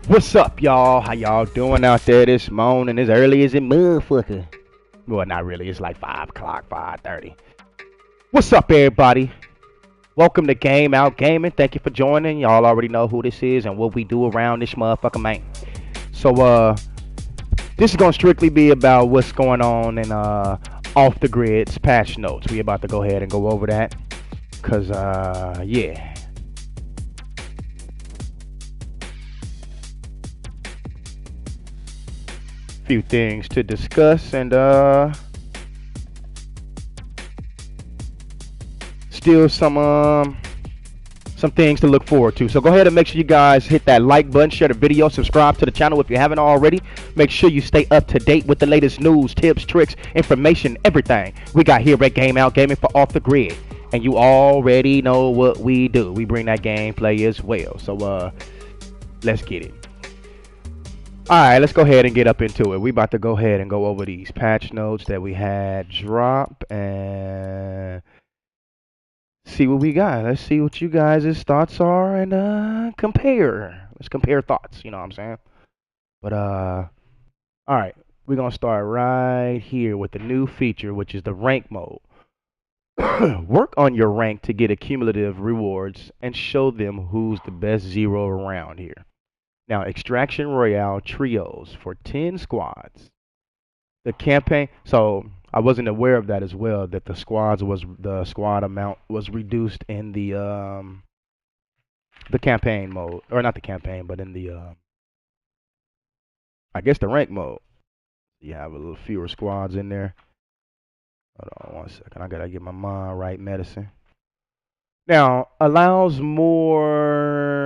What's up, y'all? How y'all doing out there this morning? As early as it motherfucker. Well, not really. It's like 5 o'clock, 5:30. What's up, everybody? Welcome to Game Out Gaming. Thank you for joining. Y'all already know who this is and what we do around this motherfucker, man. So, this is gonna strictly be about what's going on in off the grid's patch notes. We about to go ahead and go over that, cause yeah. Few things to discuss and still some things to look forward to. So go ahead and make sure you guys hit that like button, share the video, subscribe to the channel if you haven't already. Make sure you stay up to date with the latest news, tips, tricks, information, everything we got here at Game Out Gaming for Off the Grid. And you already know what we do. We bring that gameplay as well. So let's get it. Alright, let's go ahead and get up into it. We about to go ahead and go over these patch notes that we had drop and see what we got. Let's see what you guys' thoughts are and compare. Let's compare thoughts, you know what I'm saying? But alright, we're gonna start right here with the new feature, which is the rank mode. Work on your rank to get accumulative rewards and show them who's the best zero around here. Now, Extraction Royale trios for 10 squads. The campaign, so I wasn't aware of that as well, that the squad amount was reduced in the campaign mode, or not the campaign, but in the I guess the rank mode. You have a little fewer squads in there. Hold on one second, I gotta get my mind right. Medicine. Now, allows more.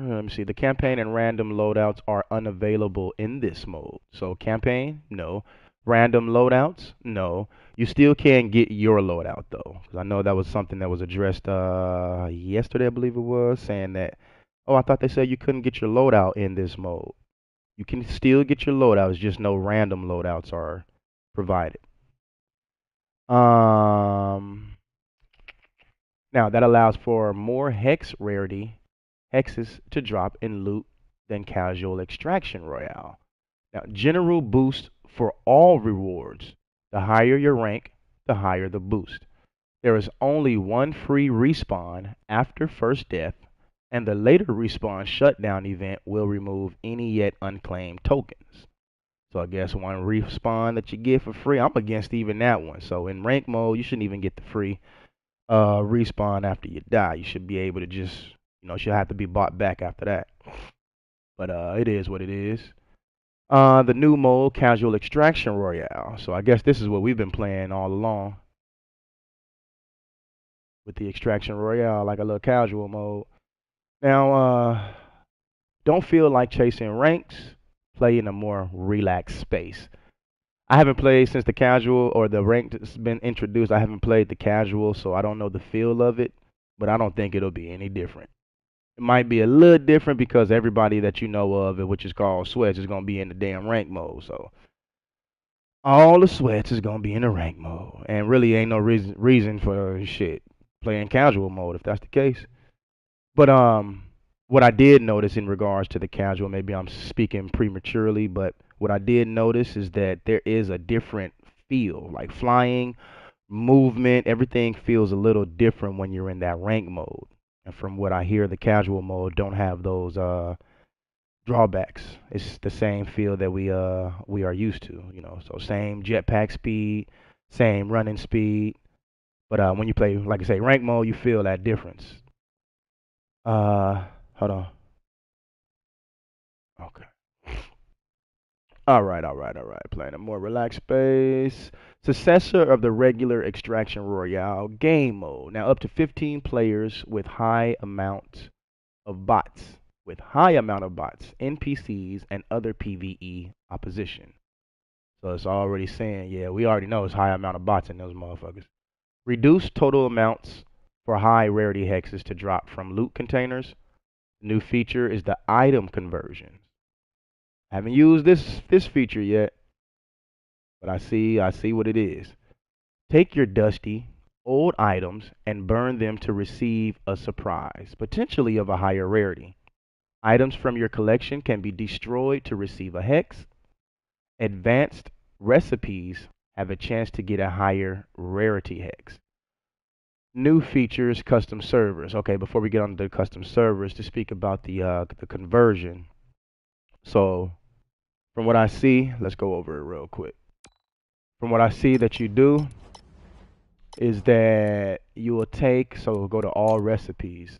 Let me see. The campaign and random loadouts are unavailable in this mode. So, campaign, no. Random loadouts, no. You still can get your loadout, though. 'Cause I know that was something that was addressed yesterday, I believe it was, saying that, oh, I thought they said you couldn't get your loadout in this mode. You can still get your loadouts, just no random loadouts are provided. Now, that allows for more hex rarity, hexes to drop in loot than casual extraction royale. Now, general boost for all rewards. The higher your rank, the higher the boost. There is only one free respawn after first death, and the later respawn shutdown event will remove any yet unclaimed tokens. So I guess one respawn that you get for free, I'm against even that one. So in rank mode, you shouldn't even get the free respawn after you die. You should be able to just, should have to be bought back after that. But it is what it is. The new mode, Casual Extraction Royale. So I guess this is what we've been playing all along. With the Extraction Royale, like a little casual mode. Now, don't feel like chasing ranks. Play in a more relaxed space. I haven't played since the casual or the ranked has been introduced. I haven't played the casual, so I don't know the feel of it, but I don't think it'll be any different. It might be a little different because everybody that you know of, which is called sweats, is gonna be in the damn rank mode. So all the sweats is gonna be in the rank mode, and really ain't no reason for shit playing casual mode if that's the case. But what I did notice in regards to the casual, maybe I'm speaking prematurely, but what I did notice is that there is a different feel, like flying, movement, everything feels a little different when you're in that rank mode. And from what I hear, the casual mode don't have those drawbacks. It's the same feel that we are used to, So same jetpack speed, same running speed, but when you play, like I say, rank mode, you feel that difference. Hold on. Okay. All right. Playing a more relaxed space. Successor of the regular Extraction Royale game mode. Now up to 15 players with high amount of bots. With high amount of bots, NPCs, and other PvE opposition. So it's already saying, yeah, we already know it's high amount of bots in those motherfuckers. Reduce total amounts for high rarity hexes to drop from loot containers. The new feature is the item conversion. Haven't used this feature yet, but I see what it is. Take your dusty old items and burn them to receive a surprise, potentially of a higher rarity. Items from your collection can be destroyed to receive a hex. Advanced recipes have a chance to get a higher rarity hex. New features, custom servers. Okay, before we get on to the custom servers, to speak about the conversion. So from what I see, let's go over it real quick. From what I see that you do is that you will take, so go to all recipes.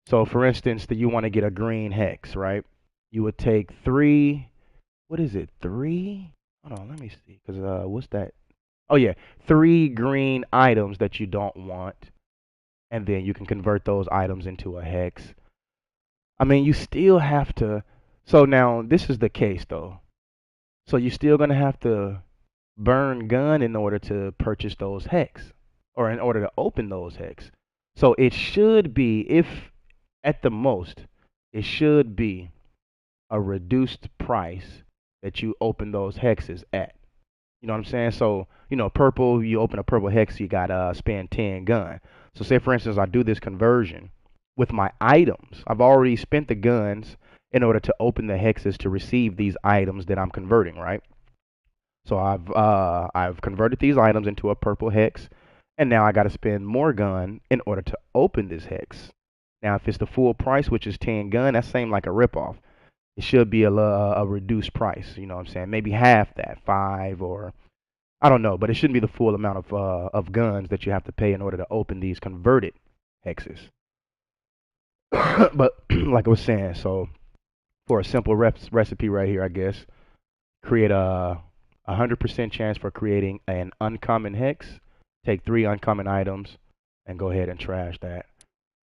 So for instance, that you want to get a green hex, right? You would take three, what is it? Three? Hold on, let me see. Cause what's that? Oh yeah, three green items that you don't want, and then you can convert those items into a hex. I mean, you still have to. So now this is the case though. So you're still gonna have to burn gun in order to purchase those hex, or in order to open those hex. So it should be, if at the most, it should be a reduced price that you open those hexes at. You know what I'm saying? So, purple, you open a purple hex, you gotta spend 10 gun. So say for instance I do this conversion with my items. I've already spent the guns in order to open the hexes to receive these items that I'm converting, right? So I've converted these items into a purple hex, and now I got to spend more gun in order to open this hex. Now, if it's the full price, which is 10 gun, that seems like a ripoff. It should be a reduced price. You know what I'm saying? Maybe half that, five, or I don't know, but it shouldn't be the full amount of guns that you have to pay in order to open these converted hexes. But like I was saying, so for a simple recipe right here, I guess create a 100% chance for creating an uncommon hex. Take three uncommon items and go ahead and trash that.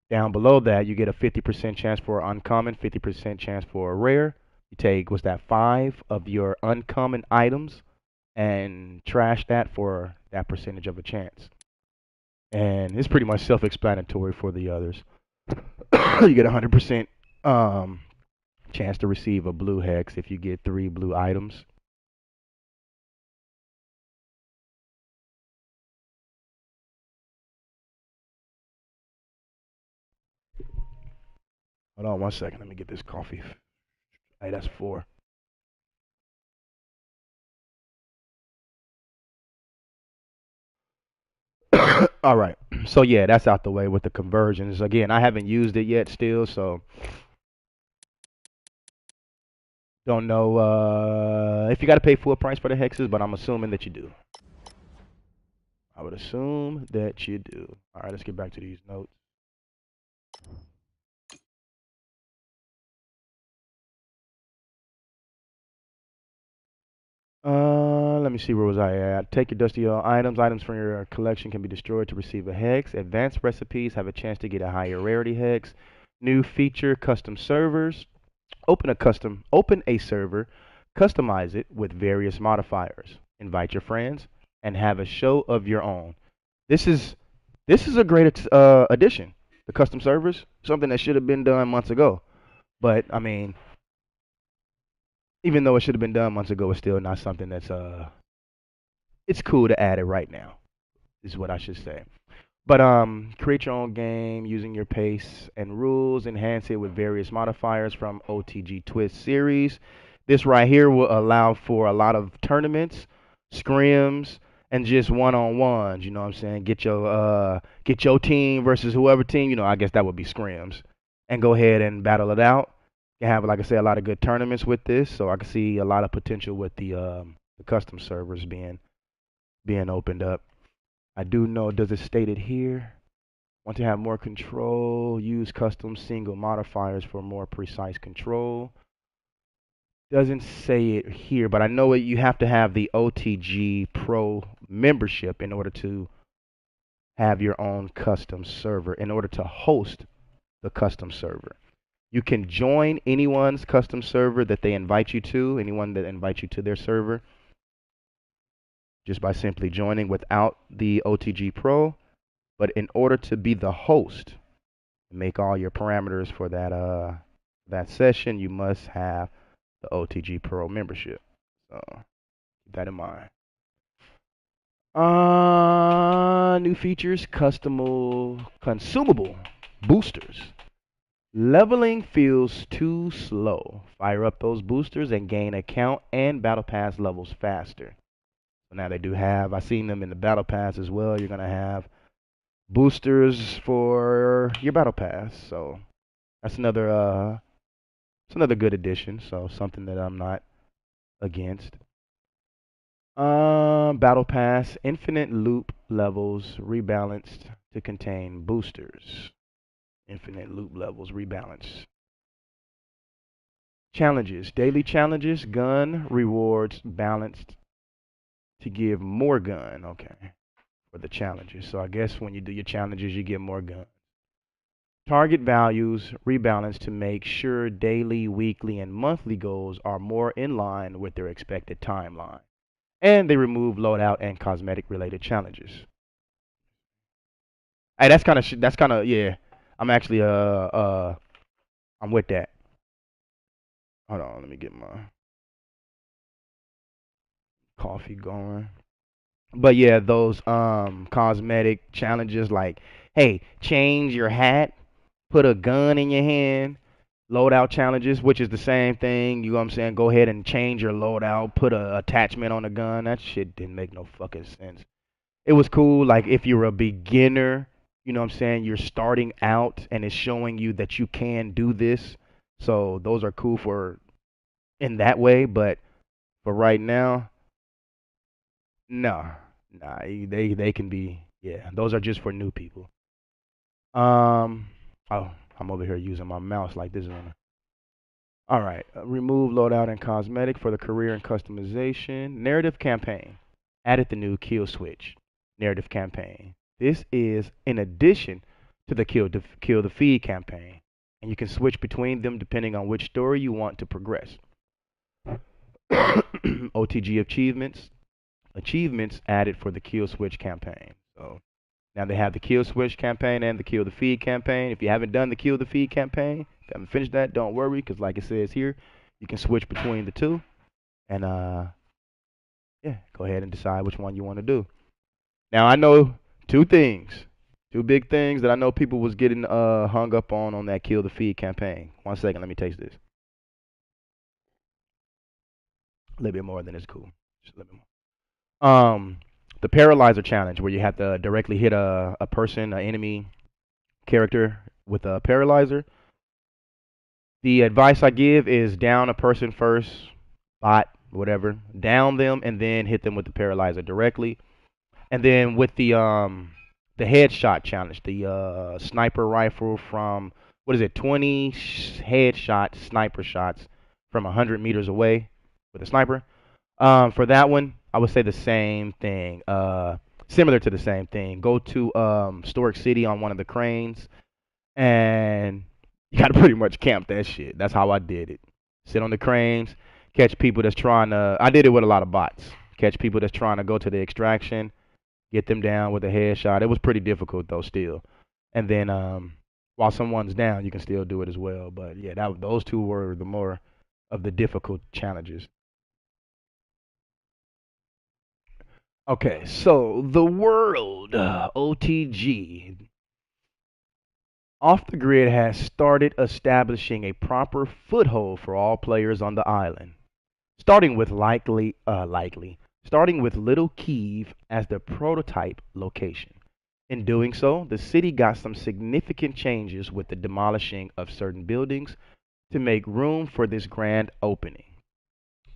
Down below that, you get a 50% chance for uncommon, 50% chance for a rare. You take, what's that, five of your uncommon items and trash that for that percentage of a chance. And it's pretty much self-explanatory for the others. You get a 100% chance to receive a blue hex if you get three blue items. Hold on one second. Let me get this coffee. Hey, that's four. All right. So yeah, that's out the way with the conversions. Again, I haven't used it yet still, so don't know if you got to pay full price for the hexes, but I'm assuming that you do. I would assume that you do. All right, let's get back to these notes. Let me see, where was I at? Take your dusty items. Items from your collection can be destroyed to receive a hex. Advanced recipes have a chance to get a higher rarity hex. New feature, custom servers. Open a server, customize it with various modifiers. Invite your friends and have a show of your own. This is this is a great addition. The custom servers, something that should have been done months ago. But I mean, even though it should have been done months ago, it's still not something that's it's cool to add it right now. Is what I should say. But create your own game using your pace and rules. Enhance it with various modifiers from OTG Twist series. This right here will allow for a lot of tournaments, scrims, and just one-on-ones. You know what I'm saying? Get your team versus whoever team. I guess that would be scrims, and go ahead and battle it out. You have, like I said, a lot of good tournaments with this. So I can see a lot of potential with the custom servers being opened up. I do know, does it state it here? Want to have more control, use custom single modifiers for more precise control. Doesn't say it here, but I know you have to have the OTG Pro membership in order to have your own custom server, in order to host the custom server. You can join anyone's custom server that they invite you to, anyone that invites you to their server, just by simply joining without the OTG Pro. But in order to be the host, make all your parameters for that session, you must have the OTG Pro membership. So keep that in mind. New features, consumable boosters. Leveling feels too slow. Fire up those boosters and gain account and battle pass levels faster. So now they do have, I've seen them in the battle pass as well. You're gonna have boosters for your battle pass. So that's another it's another good addition. So something that I'm not against. Battle pass, infinite loop levels rebalanced to contain boosters. Infinite loop levels rebalanced. Challenges, daily challenges, gun rewards balanced to give more gun. Okay, for the challenges. So I guess when you do your challenges, you get more gun. Target values rebalanced to make sure daily, weekly, and monthly goals are more in line with their expected timeline. And they remove loadout and cosmetic related challenges. Hey, that's kind of yeah. I'm actually I'm with that. Hold on, let me get my coffee going. But yeah, those cosmetic challenges like, hey, change your hat, put a gun in your hand, loadout challenges, which is the same thing. You know what I'm saying? Go ahead and change your loadout, put a attachment on a gun. That shit didn't make no fucking sense. It was cool, like if you're a beginner, you know what I'm saying? You're starting out and it's showing you that you can do this. So those are cool for in that way, but for right now, no, nah, they can be yeah. Those are just for new people. Um, oh, I'm over here using my mouse like this one. All right, remove loadout and cosmetic for the career and customization. Narrative campaign. Added the new kill switch. Narrative campaign. This is in addition to the kill the feed campaign, and you can switch between them depending on which story you want to progress. OTG achievements added for the kill switch campaign. So now they have the kill switch campaign and the kill the feed campaign. If you haven't done the kill the feed campaign, if you haven't finished that, don't worry, because like it says here, you can switch between the two, and yeah, go ahead and decide which one you want to do. Now I know two things, two big things that I know people was getting hung up on that kill the feed campaign. One second, let me taste this. A little bit more than it's cool. Just a little bit more. The paralyzer challenge where you have to directly hit a person, an enemy character with a paralyzer. The advice I give is down a person first, bot, whatever, down them and then hit them with the paralyzer directly. And then with the headshot challenge, the sniper rifle from what is it, 20 headshot sniper shots from 100 meters away with a sniper. For that one, I would say the same thing. Similar to the same thing. Go to Storage City on one of the cranes, and you gotta pretty much camp that shit. That's how I did it. Sit on the cranes, catch people that's trying to. I did it with a lot of bots. Catch people that's trying to go to the extraction, get them down with a headshot. It was pretty difficult though, still. And then while someone's down, you can still do it as well. But yeah, those two were the more of the difficult challenges. Okay, so the world OTG off the grid has started establishing a proper foothold for all players on the island, starting with starting with Little Kiev as the prototype location. In doing so, the city got some significant changes with the demolishing of certain buildings to make room for this grand opening.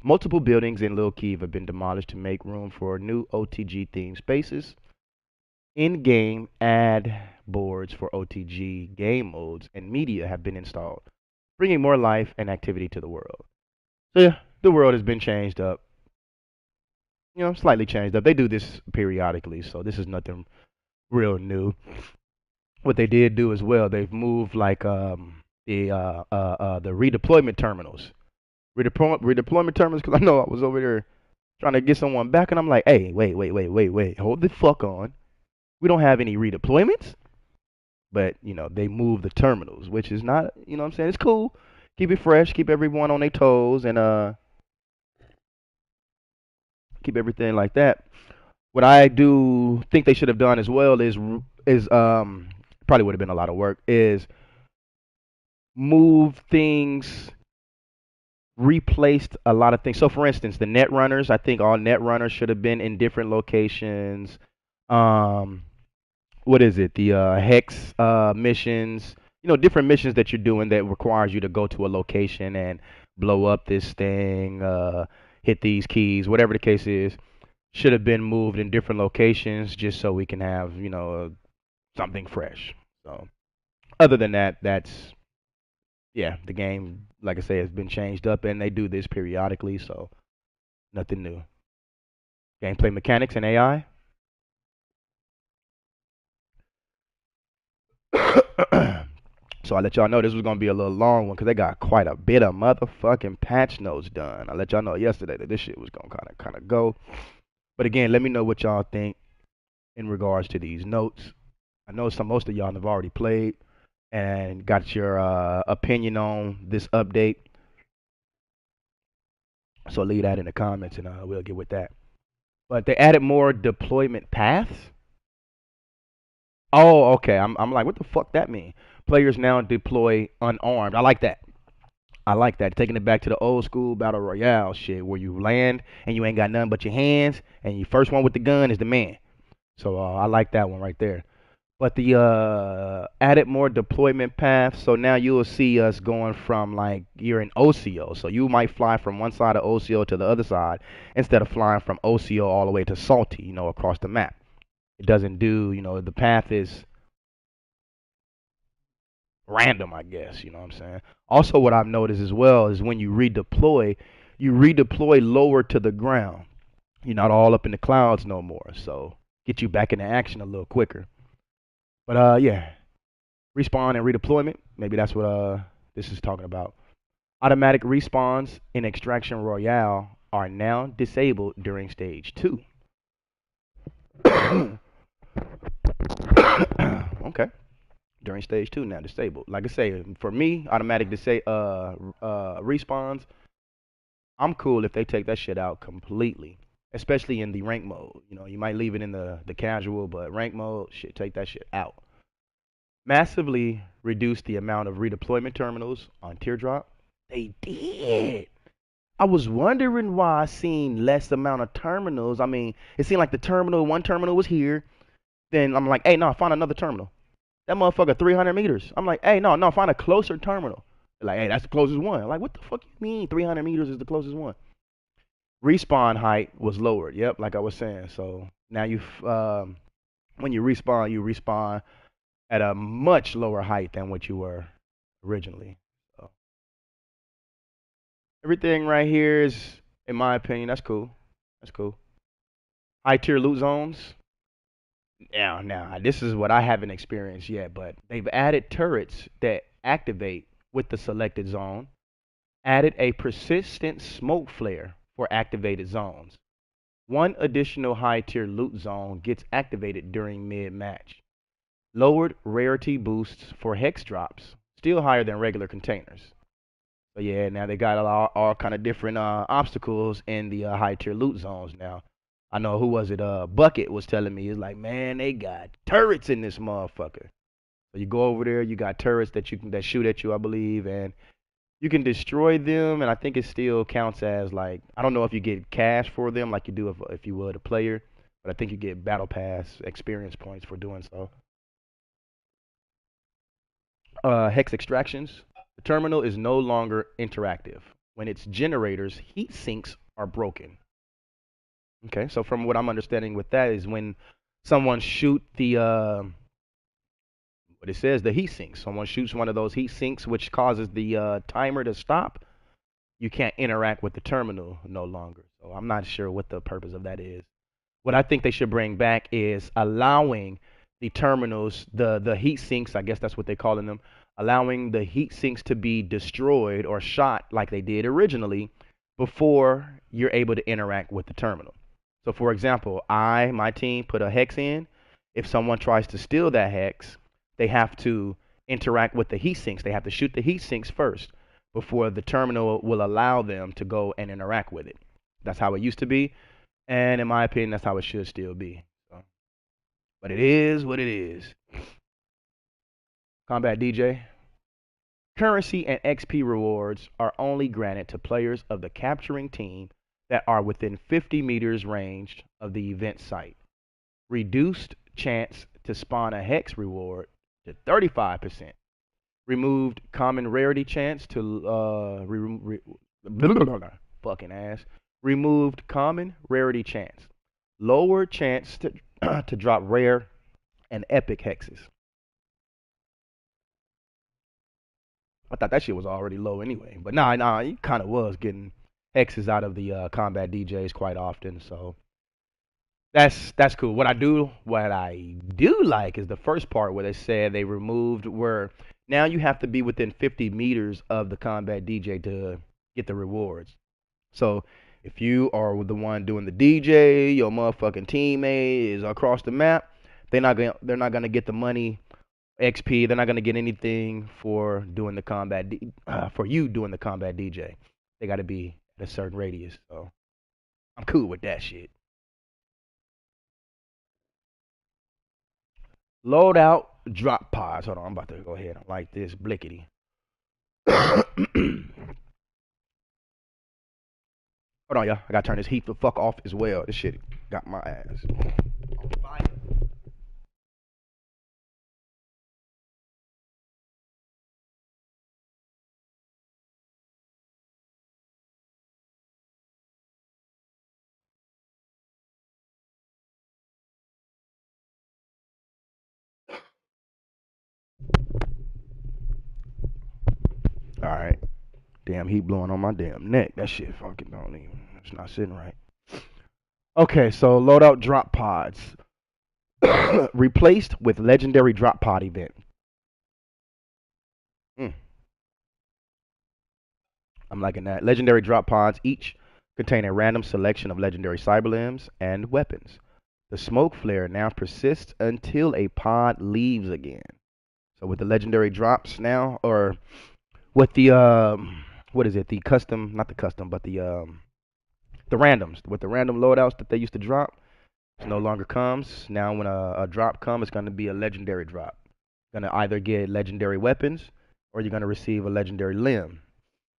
Multiple buildings in Little Kiev have been demolished to make room for new OTG themed spaces. In-game ad boards for OTG game modes and media have been installed, bringing more life and activity to the world. So yeah, the world has been changed up. You know, slightly changed up. They do this periodically, so this is nothing real new. What they did do as well, they've moved like the redeployment terminals. Redeployment terminals, because I know I was over there trying to get someone back, and I'm like, hey, wait, hold the fuck on. We don't have any redeployments, but you know they move the terminals, which is not, you know what I'm saying, it's cool. Keep it fresh, keep everyone on their toes, and keep everything like that. What I do think they should have done as well is probably would have been a lot of work is moved things, replaced a lot of things. So, for instance, the net runners, I think all net runners should have been in different locations. Um, what is it? The hex missions, different missions that you're doing that requires you to go to a location and blow up this thing, hit these keys, whatever the case is, should have been moved in different locations just so we can have, something fresh. So, other than that, that's yeah, the game, like I say, has been changed up, and they do this periodically, so nothing new. Gameplay mechanics and AI. So I let y'all know this was gonna be a little long one because they got quite a bit of motherfucking patch notes done. I let y'all know yesterday that this shit was gonna kind of go. But again, let me know what y'all think in regards to these notes. I know most of y'all have already played and got your opinion on this update. So leave that in the comments and we'll get with that. But they added more deployment paths. Oh, okay. I'm like, what the fuck that mean? Players now deploy unarmed. I like that. I like that. Taking it back to the old school battle royale shit where you land and you ain't got nothing but your hands and your first one with the gun is the man. So I like that one right there. But the added more deployment paths. So now you will see us going from like you're in OCO. So you might fly from one side of OCO to the other side instead of flying from OCO all the way to Salty, across the map. It doesn't do, the path is random, I guess, you know what I'm saying? Also, what I've noticed as well is when you redeploy lower to the ground. You're not all up in the clouds no more. So get you back into action a little quicker. But yeah, respawn and redeployment. Maybe that's what this is talking about. Automatic respawns in Extraction Royale are now disabled during stage 2. Okay. During stage 2 now disabled. Like I say, for me, automatic respawns, I'm cool if they take that shit out completely. Especially in the rank mode. You might leave it in the casual, but rank mode, shit, take that shit out. Massively reduce the amount of redeployment terminals on Teardrop. They did. I was wondering why I seen less amount of terminals. I mean, it seemed like one terminal was here. Then I'm like, hey, no, find another terminal. That motherfucker 300 meters. I'm like, hey, no, find a closer terminal. They're like, hey, that's the closest one. I'm like, what the fuck you mean 300 meters is the closest one? Respawn height was lowered. Yep, like I was saying. So now when you respawn at a much lower height than what you were originally. So everything right here is, in my opinion, that's cool. That's cool. High tier loot zones. Now, this is what I haven't experienced yet, but they've added turrets that activate with the selected zone, added a persistent smoke flare for activated zones. One additional high tier loot zone gets activated during mid match. Lowered rarity boosts for hex drops, still higher than regular containers. So yeah, now they got all kind of different obstacles in the high tier loot zones now. I know who was it? Bucket was telling me, it's like, man, they got turrets in this motherfucker. So you go over there, you got turrets that shoot at you, I believe, and you can destroy them, and I think it still counts as like, I don't know if you get cash for them like you do if you would a player, but I think you get battle pass experience points for doing so. Hex extractions. The terminal is no longer interactive when its generators heat sinks are broken. Okay, so from what I'm understanding with that is when someone shoot the what it says, the heat sinks. Someone shoots one of those heat sinks, which causes the timer to stop. You can't interact with the terminal no longer. So I'm not sure what the purpose of that is. What I think they should bring back is allowing the terminals, the heat sinks, I guess that's what they're calling them, allowing the heat sinks to be destroyed or shot like they did originally before you're able to interact with the terminal. So for example, my team put a hex in. If someone tries to steal that hex, they have to interact with the heat sinks. They have to shoot the heat sinks first before the terminal will allow them to go and interact with it. That's how it used to be. And in my opinion, that's how it should still be. So, but it is what it is. Combat DJ. Currency and XP rewards are only granted to players of the capturing team that are within 50 meters range of the event site. Reduced chance to spawn a hex reward to 35%. Removed common rarity chance to fucking ass. Removed common rarity chance. Lower chance to to drop rare and epic hexes. I thought that shit was already low anyway, but nah, he kind of was getting hexes out of the combat DJs quite often. So that's cool. What I do like is the first part where they said they removed where now you have to be within 50 meters of the combat DJ to get the rewards. So if you are the one doing the DJ, your motherfucking teammate is across the map, they're not gonna get the money XP. They're not gonna get anything for doing the for you doing the combat DJ. They got to be at a certain radius. So I'm cool with that shit. Load out drop pods. Hold on, I'm about to go ahead and like this blickety. Hold on, y'all. I gotta turn this heat the fuck off as well. This shit got my ass on fire. All right. Damn heat blowing on my damn neck. That shit fucking don't even. It's not sitting right. Okay, so loadout drop pods replaced with legendary drop pod event. Mm, I'm liking that. Legendary drop pods each contain a random selection of legendary cyber limbs and weapons. The smoke flare now persists until a pod leaves again. So with the legendary drops now, or with the what is it? The custom, not the custom, but the randoms. With the random loadouts that they used to drop, it no longer comes. Now when a drop comes, it's going to be a legendary drop. You're going to either get legendary weapons or you're going to receive a legendary limb.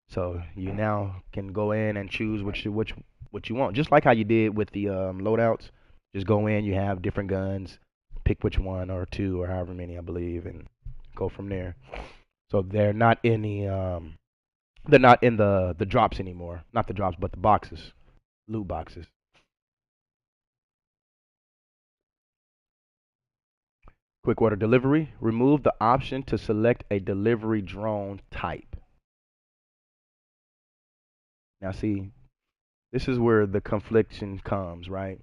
So you now can go in and choose what you want, just like how you did with the loadouts. Just go in, you have different guns, pick which one or two or however many I believe, and go from there. So they're not in the drops anymore. Not the drops, but the boxes, loot boxes. Quick order delivery. Remove the option to select a delivery drone type. Now see, this is where the confliction comes, right?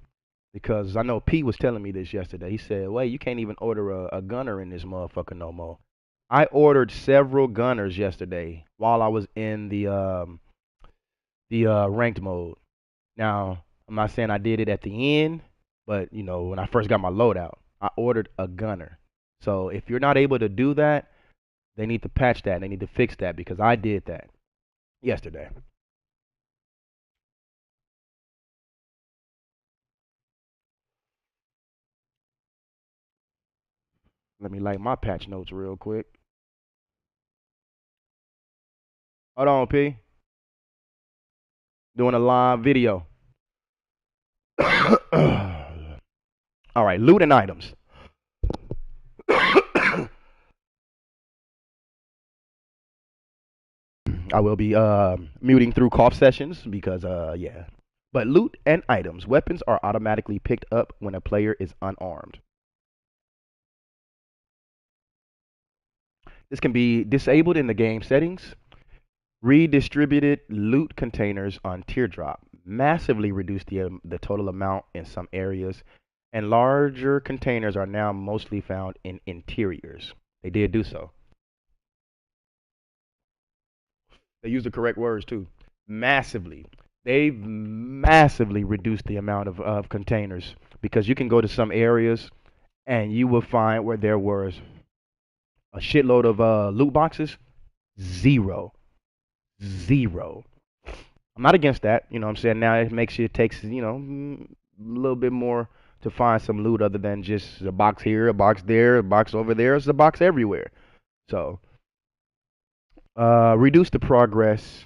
Because I know Pete was telling me this yesterday. He said, "Wait, you can't even order a gunner in this motherfucker no more." I ordered several gunners yesterday while I was in the ranked mode. Now, I'm not saying I did it at the end, but when I first got my loadout, I ordered a gunner. So if you're not able to do that, they need to patch that. They need to fix that because I did that yesterday. Let me like my patch notes real quick. Hold on, P. Doing a live video. All right, loot and items. I will be muting through cough sessions because yeah. But loot and items. Weapons are automatically picked up when a player is unarmed. This can be disabled in the game settings. Redistributed loot containers on teardrop massively reduce the total amount in some areas, and larger containers are now mostly found in interiors. They did do so. They used the correct words too. Massively. They've massively reduced the amount of containers because you can go to some areas and you will find where there was a shitload of loot boxes. Zero. Zero. I'm not against that. You know what I'm saying? Now it takes, a little bit more to find some loot other than just a box here, a box there, a box over there. It's a box everywhere. So Reduce the progress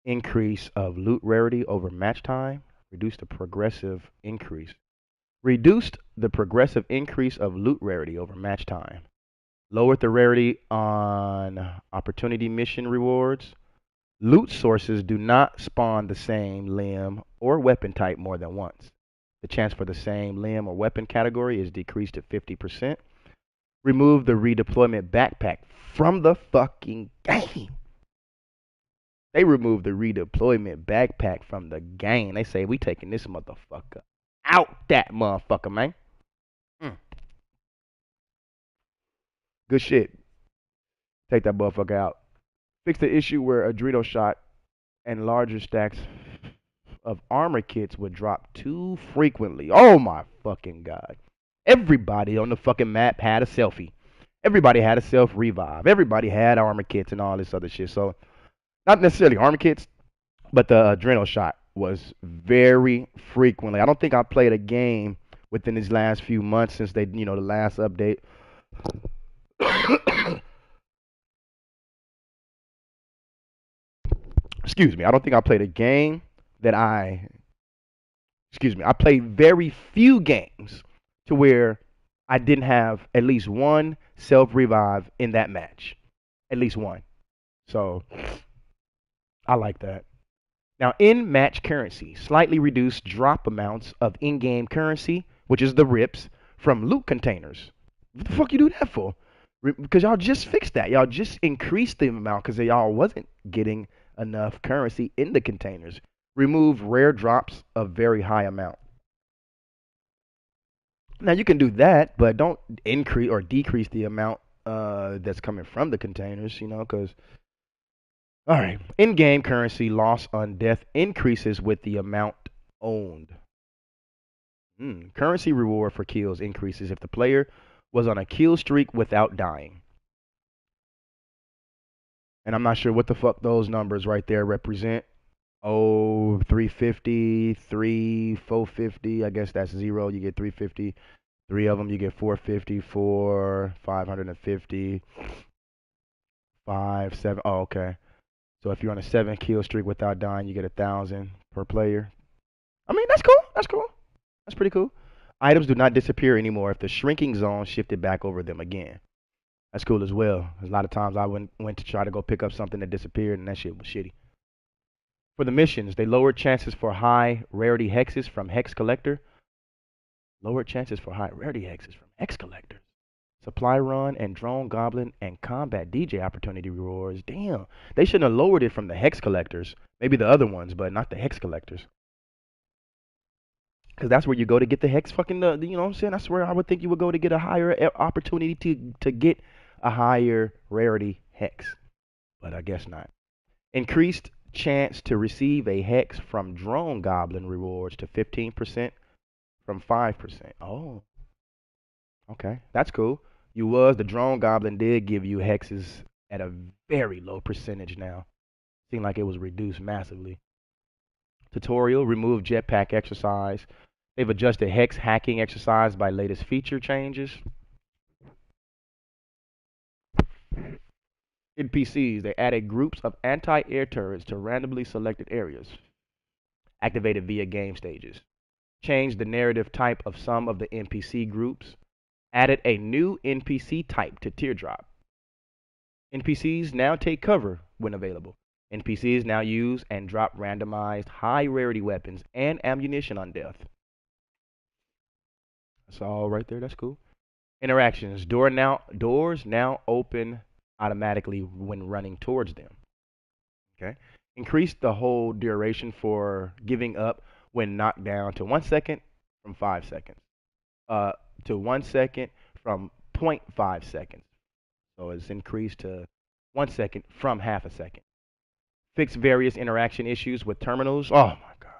increase of loot rarity over match time. Reduce the progressive increase. Reduced the progressive increase of loot rarity over match time. Lowered the rarity on opportunity mission rewards. Loot sources do not spawn the same limb or weapon type more than once. The chance for the same limb or weapon category is decreased to 50%. Remove the redeployment backpack from the fucking game. They removed the redeployment backpack from the game. They say we taking this motherfucker out that motherfucker, man. Mm. Good shit. Take that motherfucker out. Fix the issue where adrenal shot and larger stacks of armor kits would drop too frequently. Oh my fucking god. Everybody on the fucking map had a selfie. Everybody had a self revive. Everybody had armor kits and all this other shit. So not necessarily armor kits, but the adrenal shot was very frequently. I don't think I played a game within these last few months since they, the last update. Excuse me. I don't think I played a game that I played very few games to where I didn't have at least one self revive in that match. At least one. So I like that. Now, in match currency, slightly reduced drop amounts of in game currency, which is the rips, from loot containers. What the fuck you do that for? Because y'all just fixed that. Y'all just increased the amount because y'all wasn't getting enough currency in the containers. Remove rare drops of very high amount. Now you can do that, but don't increase or decrease the amount that's coming from the containers, because all right, in-game currency loss on death increases with the amount owned. Currency reward for kills increases if the player was on a kill streak without dying. And I'm not sure what the fuck those numbers right there represent. Oh, 350, 450. I guess that's 0. You get 350. 3 of them, you get 450, 550, 5, 7. Oh, okay. So if you're on a 7 kill streak without dying, you get 1,000 per player. I mean, that's cool. That's cool. That's pretty cool. Items do not disappear anymore if the shrinking zone shifted back over them again. That's cool as well. A lot of times I went to try to go pick up something that disappeared, and that shit was shitty. For the missions, they lowered chances for high rarity hexes from Hex Collector. Lowered chances for high rarity hexes from Hex Collectors. Supply run and drone goblin and combat DJ opportunity rewards. Damn, they shouldn't have lowered it from the Hex Collectors. Maybe the other ones, but not the Hex Collectors. Because that's where you go to get the hex fucking, you know what I'm saying? That's where I would think you would go to get a higher opportunity to get a higher rarity hex. But I guess not. Increased chance to receive a hex from drone goblin rewards to 15% from 5%. Oh, okay. That's cool. The drone goblin did give you hexes at a very low percentage now. Seemed like it was reduced massively. Tutorial, remove jetpack exercise. They've adjusted hex hacking exercise by latest feature changes. NPCs, they added groups of anti-air turrets to randomly selected areas, activated via game stages. Changed the narrative type of some of the NPC groups. Added a new NPC type to Teardrop. NPCs now take cover when available. NPCs now use and drop randomized high rarity weapons and ammunition on death. That's all right there. That's cool. Interactions. Doors now open automatically when running towards them. Okay. Increase the hold duration for giving up when knocked down to 1 second from 5 seconds. To 1 second from 0.5 seconds. So it's increased to 1 second from half a second. Fix various interaction issues with terminals. Oh my god.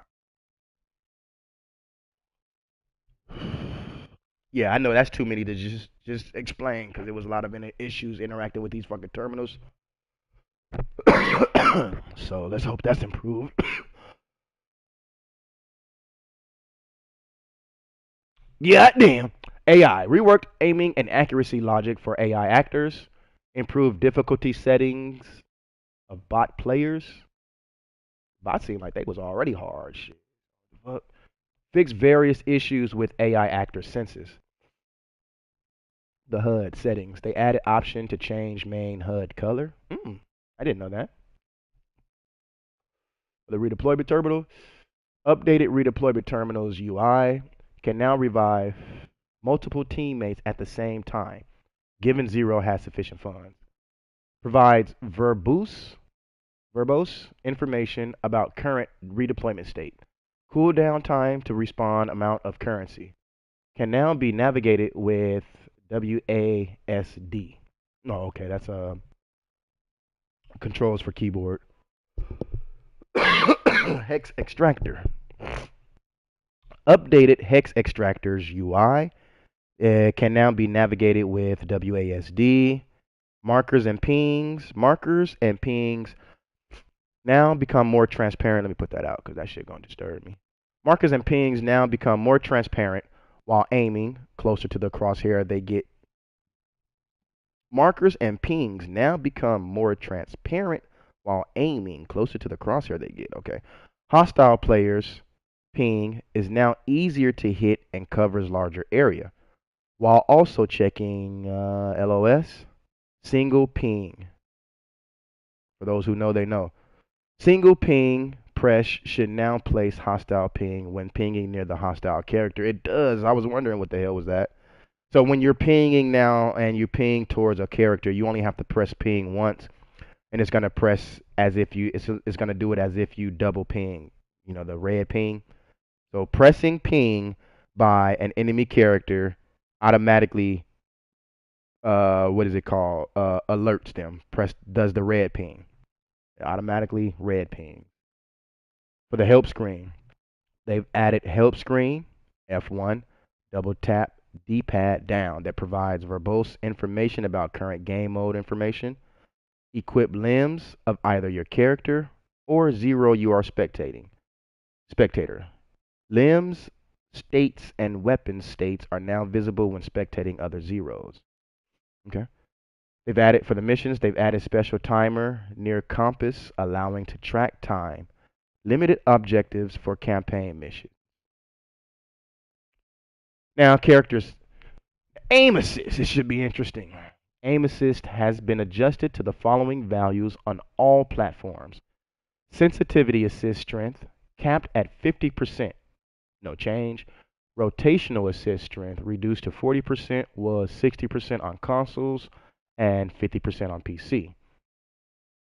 Yeah, I know that's too many to just explain because there was a lot of issues interacting with these fucking terminals. So let's hope that's improved. Yeah, damn. AI reworked aiming and accuracy logic for AI actors. Improve difficulty settings of bot players. Bots seemed like they was already hard. Shit. Fuck. Fix various issues with AI actor senses. The HUD settings. They added option to change main HUD color. I didn't know that. The redeployment terminal. Updated redeployment terminals UI can now revive multiple teammates at the same time, given Zero has sufficient funds. Provides verbose information about current redeployment state. Cooldown time to respawn amount of currency. Can now be navigated with WASD. Oh, okay, that's controls for keyboard. Hex extractor. Updated hex extractors UI can now be navigated with WASD. Markers and pings. Markers and pings now become more transparent. Let me put that out because that shit gonna disturb me. Markers and pings now become more transparent while aiming closer to the crosshair. They get markers and pings now become more transparent while aiming closer to the crosshair they get. Okay. Hostile players ping is now easier to hit and covers larger area while also checking LOS single ping. For those who know, they know. Single ping press should now place hostile ping when pinging near the hostile character. It does. I was wondering what the hell was that. So when you're pinging now and you ping towards a character, you only have to press ping once, and it's gonna press as if you it's gonna do it as if you double ping. You know, the red ping. So pressing ping by an enemy character automatically what is it called? Alerts them. Press does the red ping. It automatically red ping. For the help screen, they've added help screen F1 double tap D-pad down that provides verbose information about current game mode information. Equip limbs of either your character or Zero you are spectator. Limbs, states, and weapon states are now visible when spectating other Zeros. Okay. They've added for the missions, they've added special timer near compass, allowing to track time. Limited objectives for campaign mission. Now, characters aim assist. This should be interesting. Aim assist has been adjusted to the following values on all platforms. Sensitivity assist strength capped at 50%, no change. Rotational assist strength reduced to 40%, was 60% on consoles and 50% on PC.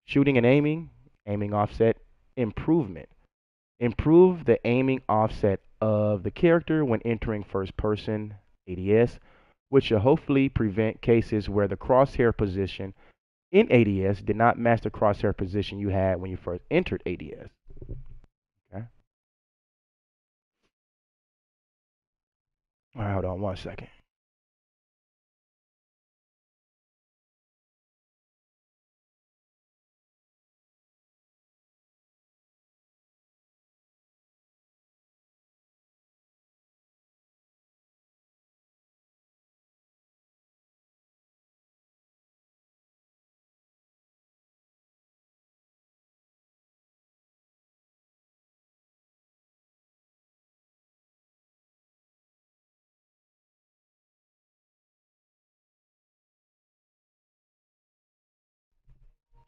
Shooting and aiming offset improvement. Improve the aiming offset of the character when entering first person ADS, which should hopefully prevent cases where the crosshair position in ADS did not match the crosshair position you had when you first entered ADS. Okay. All right, hold on one second.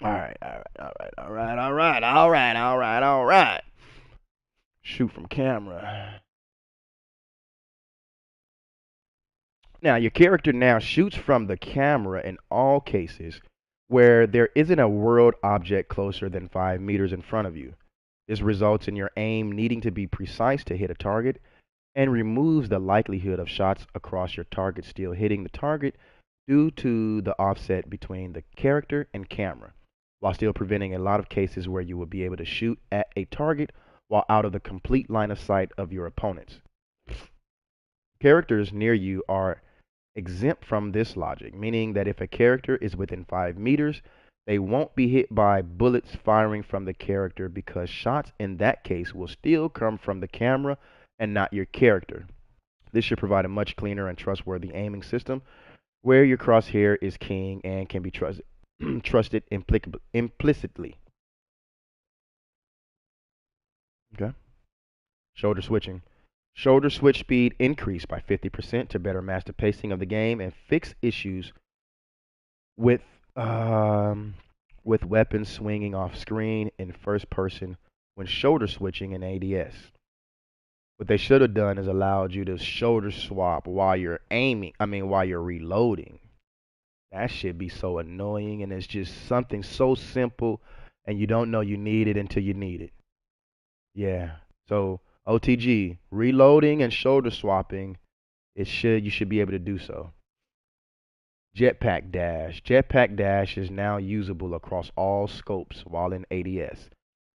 All right, all right, all right, all right, all right, all right, all right, all right. Shoot from camera. Now, your character now shoots from the camera in all cases where there isn't a world object closer than 5 meters in front of you. This results in your aim needing to be precise to hit a target and removes the likelihood of shots across your target still hitting the target due to the offset between the character and camera, while still preventing a lot of cases where you will be able to shoot at a target while out of the complete line of sight of your opponents. Characters near you are exempt from this logic, meaning that if a character is within 5 meters, they won't be hit by bullets firing from the character because shots in that case will still come from the camera and not your character. This should provide a much cleaner and trustworthy aiming system where your crosshair is king and can be trusted trusted implicitly. Okay. Shoulder switching. Shoulder switch speed increased by 50% to better match the pacing of the game and fix issues with um, with weapons swinging off screen in first person when shoulder switching in ADS. What they should have done is allowed you to shoulder swap while you're aiming. I mean, while you're reloading. That should be so annoying, and it's just something so simple, and you don't know you need it until you need it. Yeah. So OTG reloading and shoulder swapping, it should you should be able to do so. Jetpack dash. Jetpack dash is now usable across all scopes while in ADS,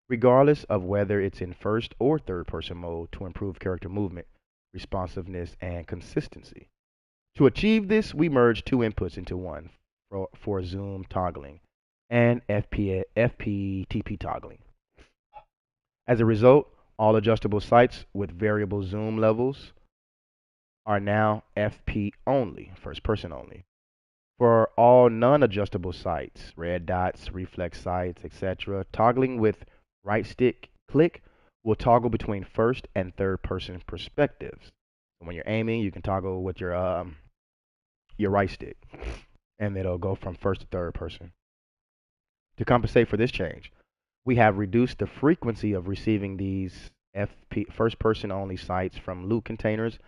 regardless of whether it's in first or third person mode to improve character movement, responsiveness, and consistency. To achieve this, we merged two inputs into one for zoom toggling and FPTP toggling. As a result, all adjustable sights with variable zoom levels are now FP only, first person only. For all non-adjustable sights, red dots, reflex sights, etc., toggling with right stick click will toggle between first and third person perspectives. When you're aiming, you can toggle with your right stick, and it'll go from first to third person. To compensate for this change, we have reduced the frequency of receiving these FP first person only sights from loot containers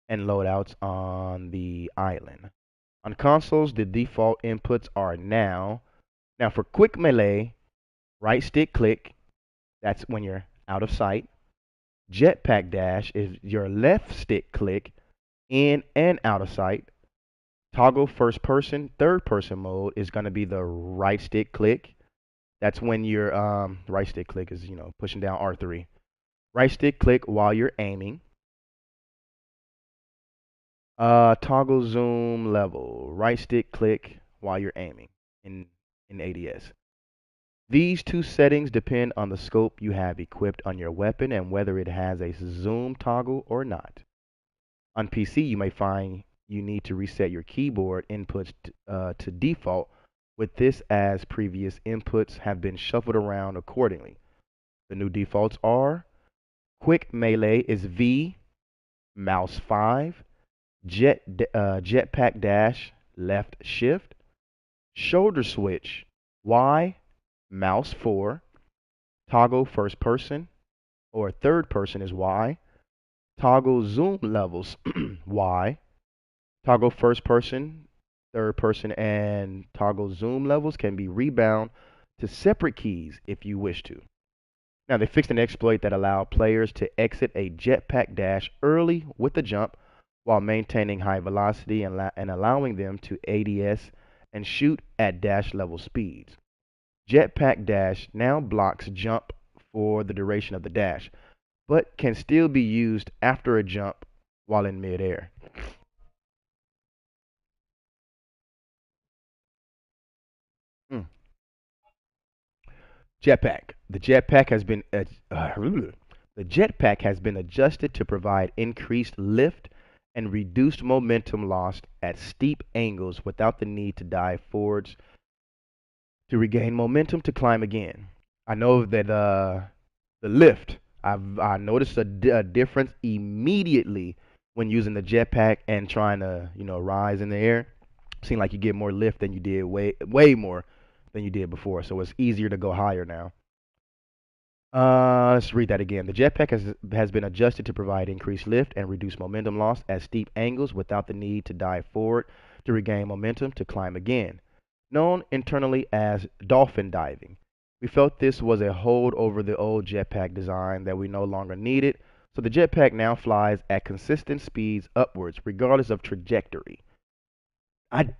and loadouts on the island. On consoles, the default inputs are now for quick melee, right stick click, that's when you're out of sight. Jetpack dash is your left stick click in and out of sight. Toggle first person, third person mode is going to be the right stick click. That's when your right stick click is, pushing down R3. Right stick click while you're aiming. Toggle zoom level. Right stick click while you're aiming in ADS. These two settings depend on the scope you have equipped on your weapon and whether it has a zoom toggle or not. On PC, you may find you need to reset your keyboard inputs to default with this, as previous inputs have been shuffled around accordingly. The new defaults are quick melee is V, mouse 5, jetpack dash, left shift, shoulder switch, Y, mouse 4, toggle first person or third person is Y, toggle zoom levels Y, toggle first person, third person, and toggle zoom levels can be rebound to separate keys if you wish to. Now, they fixed an exploit that allowed players to exit a jetpack dash early with a jump while maintaining high velocity and allowing them to ADS and shoot at dash level speeds. Jetpack dash now blocks jump for the duration of the dash, but can still be used after a jump while in midair. Mm. Jetpack. The jetpack has been adjusted to provide increased lift and reduced momentum loss at steep angles without the need to dive forwards to regain momentum to climb again. I know that the lift. I noticed a difference immediately when using the jetpack and trying to rise in the air. Seemed like you get more lift than you did, way more than you did before. So it's easier to go higher now. Let's read that again. The jetpack has been adjusted to provide increased lift and reduce momentum loss at steep angles without the need to dive forward to regain momentum to climb again. Known internally as dolphin diving. We felt this was a hold over the old jetpack design that we no longer needed, so the jetpack now flies at consistent speeds upwards regardless of trajectory. I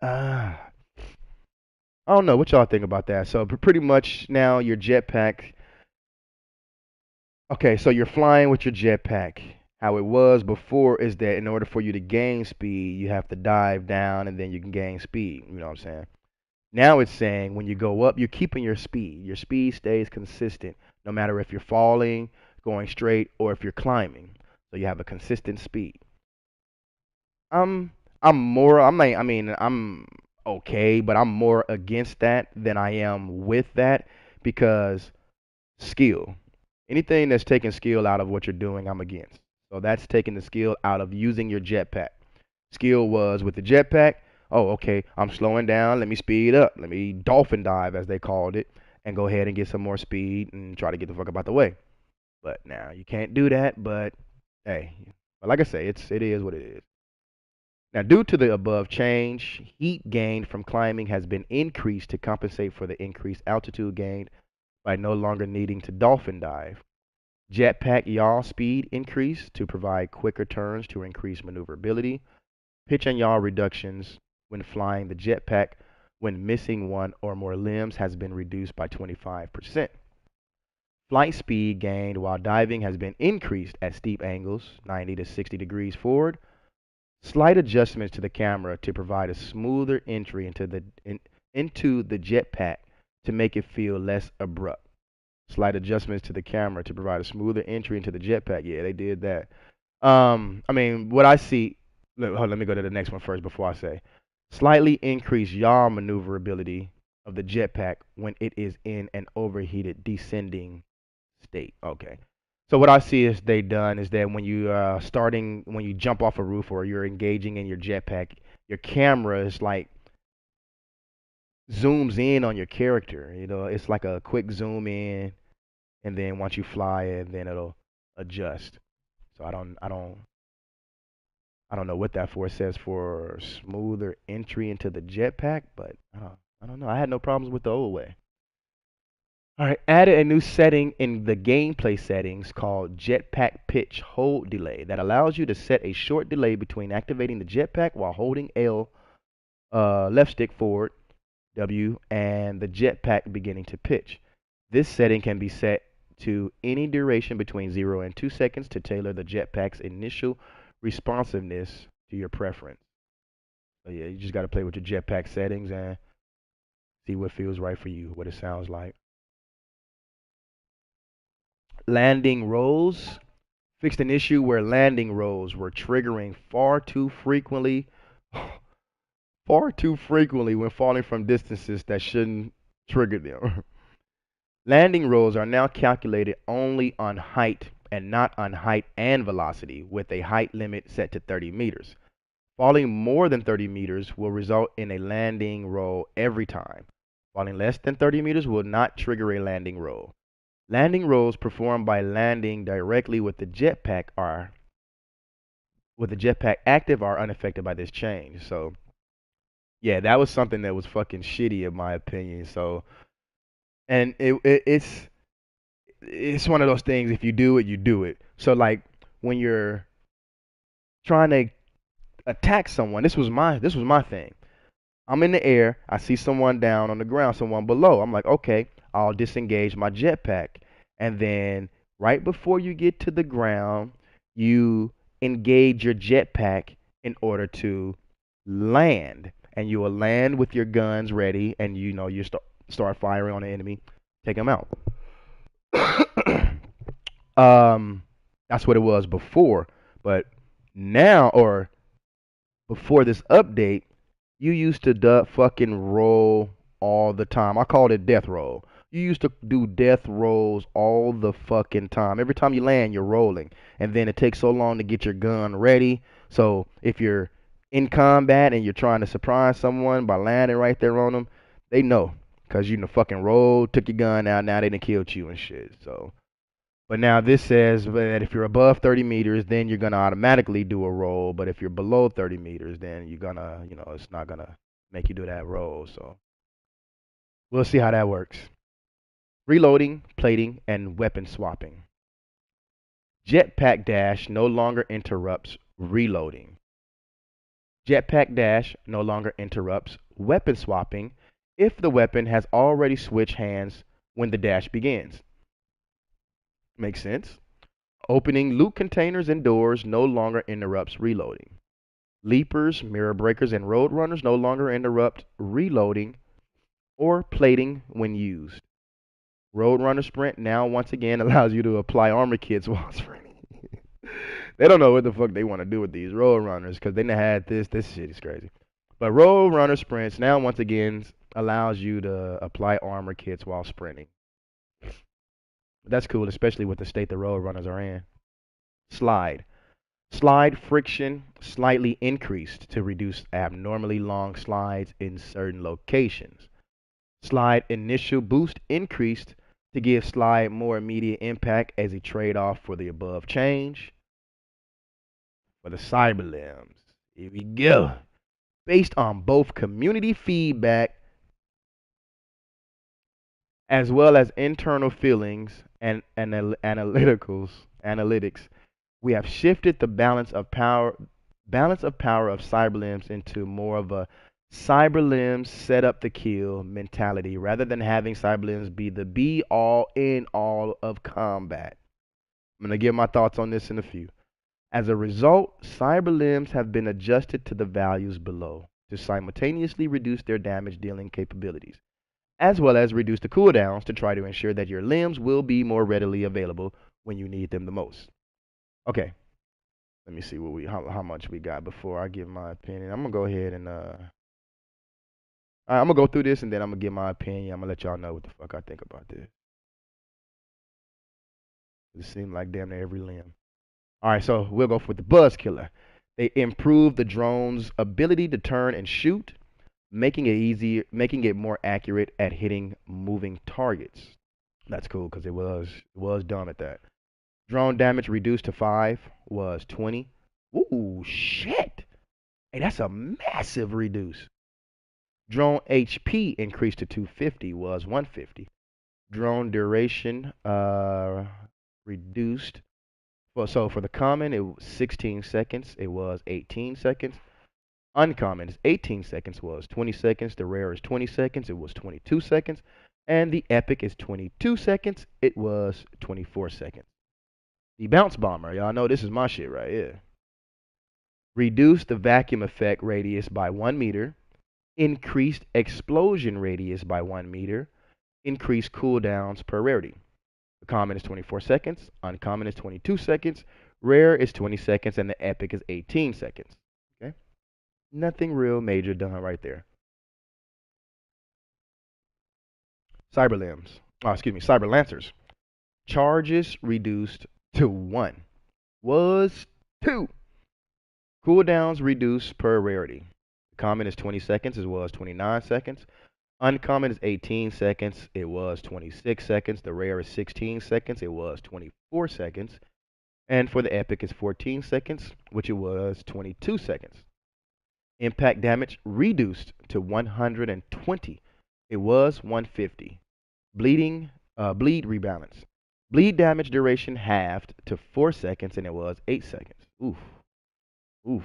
uh, I don't know what y'all think about that. So pretty much now your jetpack. Okay, so you're flying with your jetpack. How it was before is that in order for you to gain speed, you have to dive down and then you can gain speed. You know what I'm saying? Now it's saying when you go up, you're keeping your speed. Your speed stays consistent no matter if you're falling, going straight, or if you're climbing. So you have a consistent speed. I'm okay, but I'm more against that than I am with that because skill. Anything that's taking skill out of what you're doing, I'm against. So that's taking the skill out of using your jetpack. Skill was with the jetpack. Oh, okay, I'm slowing down. Let me speed up. Let me dolphin dive, as they called it, and go ahead and get some more speed and try to get the fuck up out the way. But now you can't do that. But hey, but like I say, it is what it is. Now, due to the above change, heat gained from climbing has been increased to compensate for the increased altitude gained by no longer needing to dolphin dive. Jetpack yaw speed increased to provide quicker turns to increase maneuverability. Pitch and yaw reductions when flying the jetpack when missing one or more limbs has been reduced by 25%. Flight speed gained while diving has been increased at steep angles, 90 to 60 degrees forward. Slight adjustments to the camera to provide a smoother entry into the jetpack to make it feel less abrupt. Slight adjustments to the camera to provide a smoother entry into the jetpack. Yeah, they did that. I mean, what I see. Let me go to the next one first before I say. Slightly increased yaw maneuverability of the jetpack when it is in an overheated descending state. Okay. So what I see is they done is that when you starting when you jump off a roof or you're engaging in your jetpack, your camera is like zooms in on your character. You know, it's like a quick zoom in, and then once you fly it, then it'll adjust. So I don't know what that for. It says for smoother entry into the jetpack, but I don't know. I had no problems with the old way. All right, added a new setting in the gameplay settings called Jetpack Pitch Hold Delay that allows you to set a short delay between activating the jetpack while holding L, left stick forward, W, and the jetpack beginning to pitch. This setting can be set to any duration between 0 and 2 seconds to tailor the jetpack's initial responsiveness to your preference. So yeah, you just got to play with your jetpack settings and see what feels right for you, what it sounds like. Landing rolls fixed an issue where landing rolls were triggering far too frequently when falling from distances that shouldn't trigger them. Landing rolls are now calculated only on height and not on height and velocity, with a height limit set to 30 meters. Falling more than 30 meters will result in a landing roll every time. Falling less than 30 meters will not trigger a landing roll. Landing rolls performed by landing directly with the jetpack active are unaffected by this change. So yeah, that was something that was fucking shitty in my opinion. So and it's one of those things. If you do it, you do it. So like when you're trying to attack someone, this was my thing. I'm in the air. I see someone down on the ground, someone below. I'm like, okay, I'll disengage my jetpack. And then right before you get to the ground, you engage your jetpack in order to land. And you will land with your guns ready, and you start firing on the enemy, take them out. um, that's what it was before, but now or before this update, you used to fucking roll all the time. I called it death roll. You used to do death rolls all the fucking time. Every time you land, you're rolling. And then it takes so long to get your gun ready. So if you're in combat and you're trying to surprise someone by landing right there on them, they know. Because you done fucking rolled, took your gun out, now they done killed you and shit. So but now this says that if you're above 30 meters, then you're going to automatically do a roll. But if you're below 30 meters, then you're going to, it's not going to make you do that roll. So we'll see how that works. Reloading, plating, and weapon swapping. Jetpack dash no longer interrupts reloading. Jetpack dash no longer interrupts weapon swapping if the weapon has already switched hands when the dash begins. Makes sense? Opening loot containers and doors no longer interrupts reloading. Leapers, mirror breakers, and road runners no longer interrupt reloading or plating when used. Road runner sprint now once again allows you to apply armor kits while sprinting. They don't know what the fuck they want to do with these road runners because they done had this. This shit is crazy. But road runner sprints now once again allows you to apply armor kits while sprinting. That's cool, especially with the state the road runners are in. Slide. Slide friction slightly increased to reduce abnormally long slides in certain locations. Slide initial boost increased to give slide more immediate impact as a trade-off for the above change. For the cyber limbs, here we go. Based on both community feedback as well as internal feelings and analytics, we have shifted the balance of power of cyberlimbs into more of a cyberlimbs set up to kill mentality rather than having cyberlimbs be the be all in all of combat. I'm going to give my thoughts on this in a few. As a result, cyberlimbs have been adjusted to the values below to simultaneously reduce their damage dealing capabilities as well as reduce the cooldowns to try to ensure that your limbs will be more readily available when you need them the most. Okay, let me see how much we got before I give my opinion. I'm gonna go ahead and I'm gonna go through this and then I'm gonna give my opinion. I'm gonna let y'all know what the fuck I think about this. It seemed like damn near every limb. All right, so we'll go for the buzz killer. They improved the drone's ability to turn and shoot, making it more accurate at hitting moving targets. That's cool because it was dumb at that. Drone damage reduced to 5 was 20. Ooh, shit. Hey, that's a massive reduce. Drone HP increased to 250 was 150. Drone duration reduced. So for the common, it was 16 seconds. It was 18 seconds. Uncommon is 18 seconds was 20 seconds. The rare is 20 seconds. It was 22 seconds. And the epic is 22 seconds. It was 24 seconds. The bounce bomber, y'all know this is my shit right here. Reduced the vacuum effect radius by 1 meter. Increased explosion radius by 1 meter. Increased cooldowns per rarity. The common is 24 seconds. Uncommon is 22 seconds. Rare is 20 seconds. And the epic is 18 seconds. Okay? Nothing real major done right there. Cyber limbs. Oh, excuse me. Cyber lancers. Charges reduced to 1. Was 2. Cooldowns reduced per rarity. Common is 20 seconds. It was 29 seconds. Uncommon is 18 seconds. It was 26 seconds. The rare is 16 seconds. It was 24 seconds. And for the epic is 14 seconds, which it was 22 seconds. Impact damage reduced to 120. It was 150. Bleed rebalance. Bleed damage duration halved to 4 seconds, and it was 8 seconds. Oof. Oof.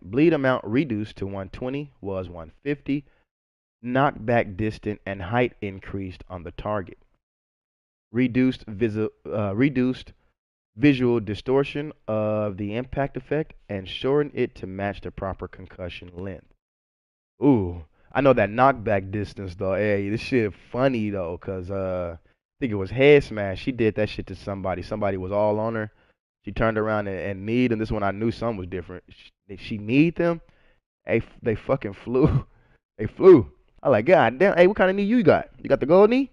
Bleed amount reduced to 120 was 150. Knockback distance and height increased on the target. Reduced visual distortion of the impact effect and shortened it to match the proper concussion length. Ooh, I know that knockback distance though. Hey, this shit funny though, cause I think it was Head Smash. She did that shit to somebody. Somebody was all on her. She turned around and kneed, and this one I knew something was different. She kneed them. They fucking flew. They flew. I like, God damn. Hey, what kind of knee you got? You got the gold knee?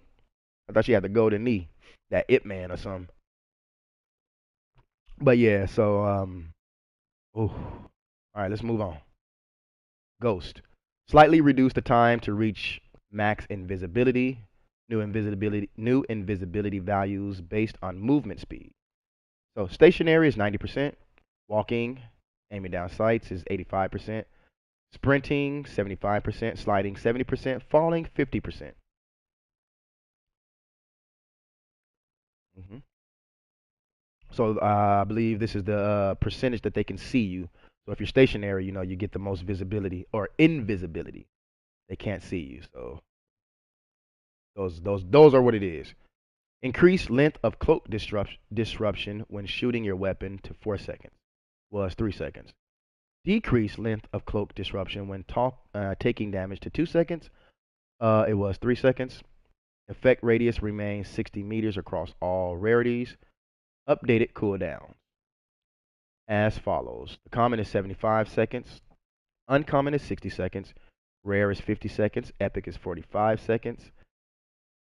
I thought she had the golden knee, that Ip Man or something. But yeah, so ooh. All right, let's move on. Ghost. Slightly reduce the time to reach max invisibility. New invisibility values based on movement speed. So stationary is 90%. Walking, aiming down sights is 85%. Sprinting 75%. Sliding 70%. Falling 50%. So I believe this is the percentage that they can see you. So if you're stationary, you get the most visibility or invisibility. They can't see you. So those are what it is. Increased length of cloak disruption when shooting your weapon to 4 seconds was 3 seconds. Decreased length of cloak disruption when taking damage to 2 seconds. It was 3 seconds. Effect radius remains 60 meters across all rarities. Updated cooldown. as follows. The common is 75 seconds. Uncommon is 60 seconds. Rare is 50 seconds. Epic is 45 seconds.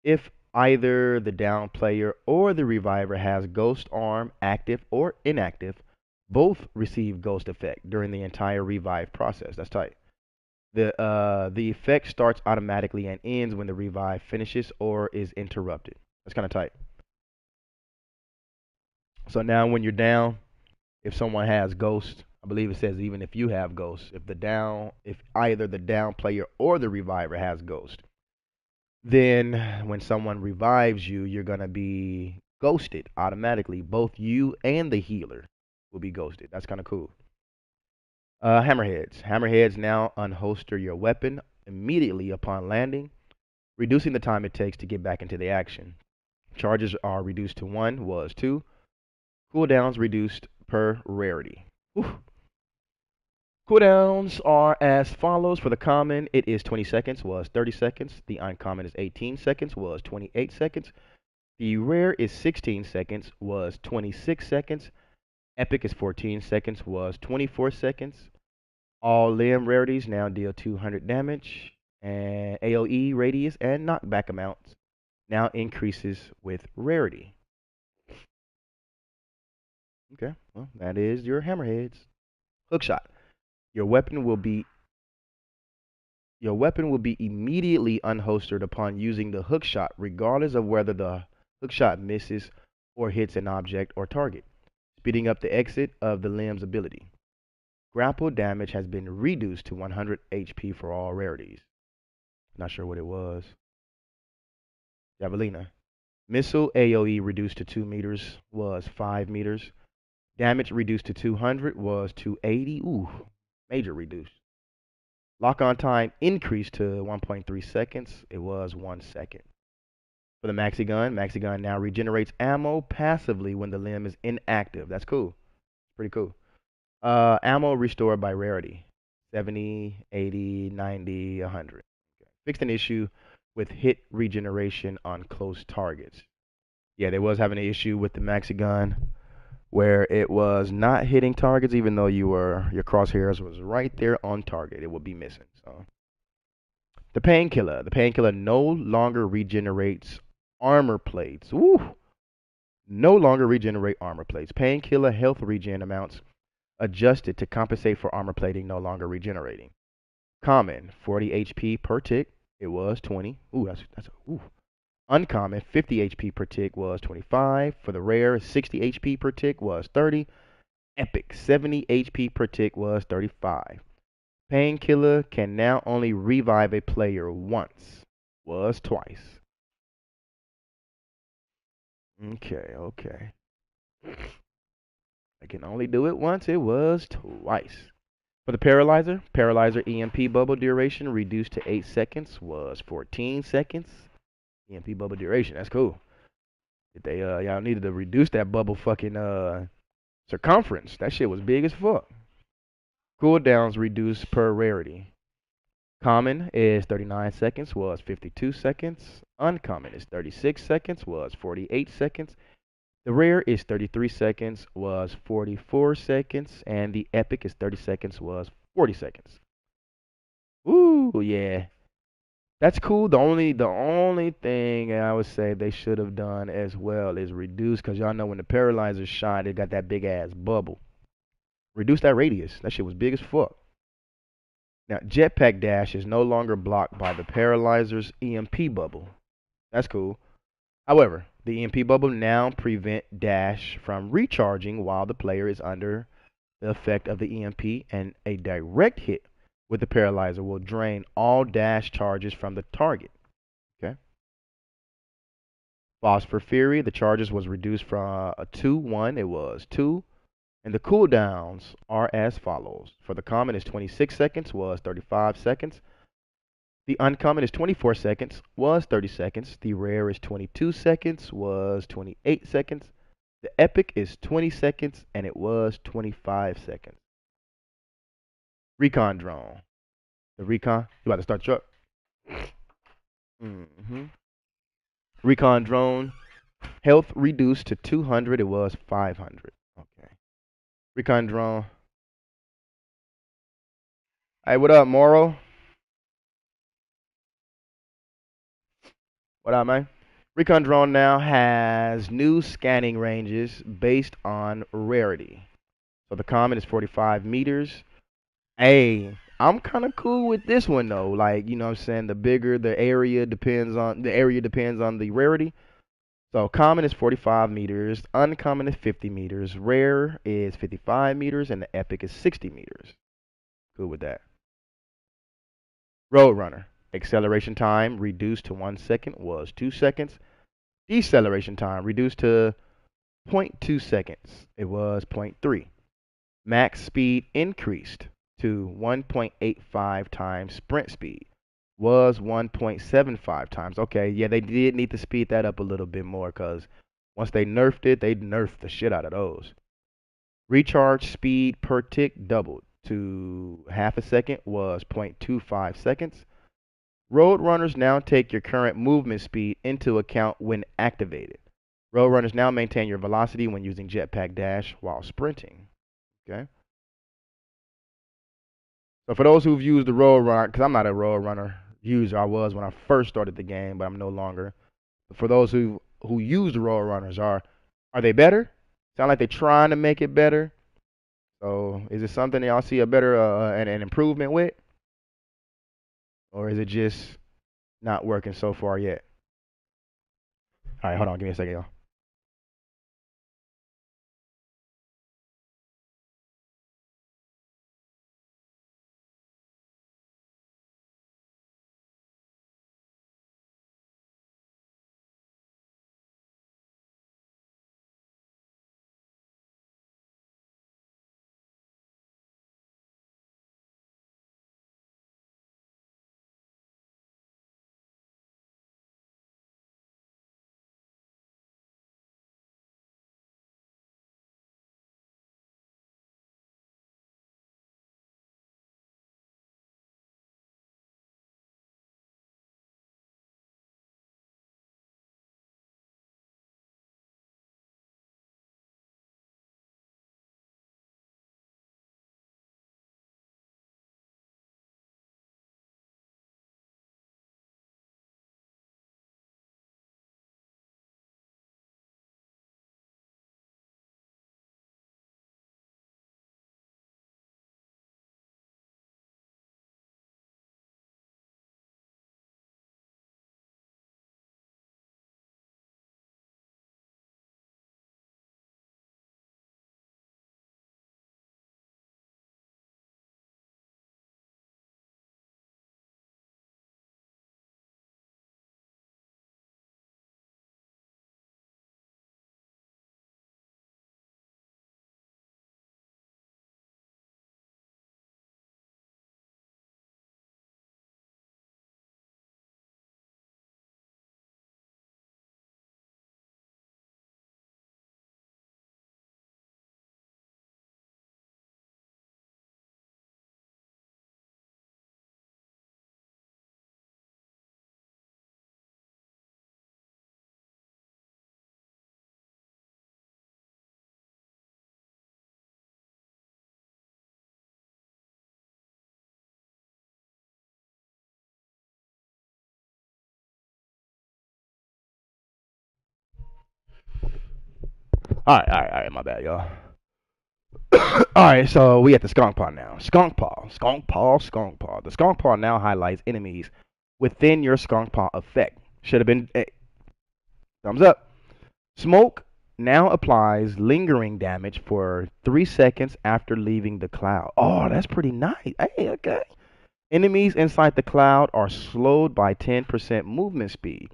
If either the down player or the reviver has Ghost Arm active or inactive, both receive Ghost effect during the entire revive process. That's tight. The effect starts automatically and ends when the revive finishes or is interrupted. That's kind of tight. So now when you're down, if someone has Ghost, I believe it says even if you have Ghost, if either the down player or the reviver has Ghost, then when someone revives you, you're gonna be ghosted automatically. Both you and the healer will be ghosted. That's kind of cool. Hammerheads. Hammerheads now unholster your weapon immediately upon landing, reducing the time it takes to get back into the action. Charges are reduced to 1, was 2. Cooldowns reduced per rarity. Whew. Cooldowns are as follows. For the common, it is 20 seconds, was 30 seconds. The uncommon is 18 seconds, was 28 seconds. The rare is 16 seconds, was 26 seconds. Epic is 14 seconds, was 24 seconds. All limb rarities now deal 200 damage, and AoE radius and knockback amounts now increases with rarity. Okay, well, that is your hammerheads. Hookshot. Your weapon will be immediately unholstered upon using the hookshot, regardless of whether the hookshot misses or hits an object or target, speeding up the exit of the limb's ability. Grapple damage has been reduced to 100 HP for all rarities. Not sure what it was. Javelina. Missile AoE reduced to 2 meters, was 5 meters. Damage reduced to 200, was 280. Ooh, major reduce. Lock-on time increased to 1.3 seconds. It was 1 second. For the Maxi Gun now regenerates ammo passively when the limb is inactive. That's cool. Pretty cool. Ammo restored by rarity. 70, 80, 90, 100. Okay. Fixed an issue with hit regeneration on close targets. Yeah, they was having an issue with the Maxi Gun where it was not hitting targets even though your crosshairs was right there on target. It would be missing. So the painkiller no longer regenerates armor plates. Ooh, no longer regenerate armor plates. Painkiller health regen amounts adjusted to compensate for armor plating no longer regenerating. Common 40 HP per tick. It was 20. Ooh, that's ooh. Uncommon 50 HP per tick was 25. For the rare 60 HP per tick was 30. Epic 70 HP per tick was 35. Painkiller can now only revive a player once, was twice. Okay. I can only do it once, it was twice. For the paralyzer EMP bubble duration reduced to 8 seconds, was 14 seconds. EMP bubble duration, that's cool. They y'all needed to reduce that bubble fucking circumference. That shit was big as fuck. Cooldowns reduced per rarity. Common is 39 seconds, was 52 seconds. Uncommon is 36 seconds, was 48 seconds. The rare is 33 seconds, was 44 seconds. And the epic is 30 seconds, was 40 seconds. Ooh, yeah. That's cool. The only thing I would say they should have done as well is reduce, because y'all know when the paralyzer shot, it got that big ass bubble. Reduce that radius. That shit was big as fuck. Now, jetpack dash is no longer blocked by the paralyzer's EMP bubble. That's cool. However, the EMP bubble now prevent dash from recharging while the player is under the effect of the EMP, and a direct hit with the paralyzer will drain all dash charges from the target. Okay. Phosphor Fury, the charges was reduced from a 2-1, it was 2. And the cooldowns are as follows. For the common is 26 seconds, was 35 seconds. The uncommon is 24 seconds, was 30 seconds. The rare is 22 seconds, was 28 seconds. The epic is 20 seconds, and it was 25 seconds. Recon drone. The recon, you about to start the truck? Recon drone, health reduced to 200, it was 500. Okay. Recon drone. Hey, what up, Moro? What up, man? Recon drone now has new scanning ranges based on rarity. So the common is 45 meters. Hey, I'm kind of cool with this one though. Like, you know what I'm saying? The bigger the area depends on the rarity. So common is 45 meters, uncommon is 50 meters, rare is 55 meters, and the epic is 60 meters. Cool with that. Roadrunner. Acceleration time reduced to 1 second was 2 seconds. Deceleration time reduced to zero point 0.2 seconds. It was zero point 0.3. Max speed increased to 1.85 times sprint speed. Was 1.75 times. Okay, yeah, they did need to speed that up a little bit more because once they nerfed it, they nerfed the shit out of those. Recharge speed per tick doubled to half a second was 0.25 seconds. Roadrunners now take your current movement speed into account when activated. Roadrunners now maintain your velocity when using jetpack dash while sprinting. Okay. So for those who've used the Roadrunner, because I'm not a Roadrunner user, I was when I first started the game, but I'm no longer. But for those who use the Roadrunners, are they better? Sound like they're trying to make it better. So is it something y'all see a better an improvement with, or is it just not working so far yet? All right, hold on, give me a second, y'all. All right, my bad, y'all. All right, so we at the skunk paw now. Skunk paw, skunk paw, skunk paw. The skunk paw now highlights enemies within your skunk paw effect. Should have been thumbs up. Smoke now applies lingering damage for 3 seconds after leaving the cloud. Oh, that's pretty nice. Hey, okay. Enemies inside the cloud are slowed by 10% movement speed.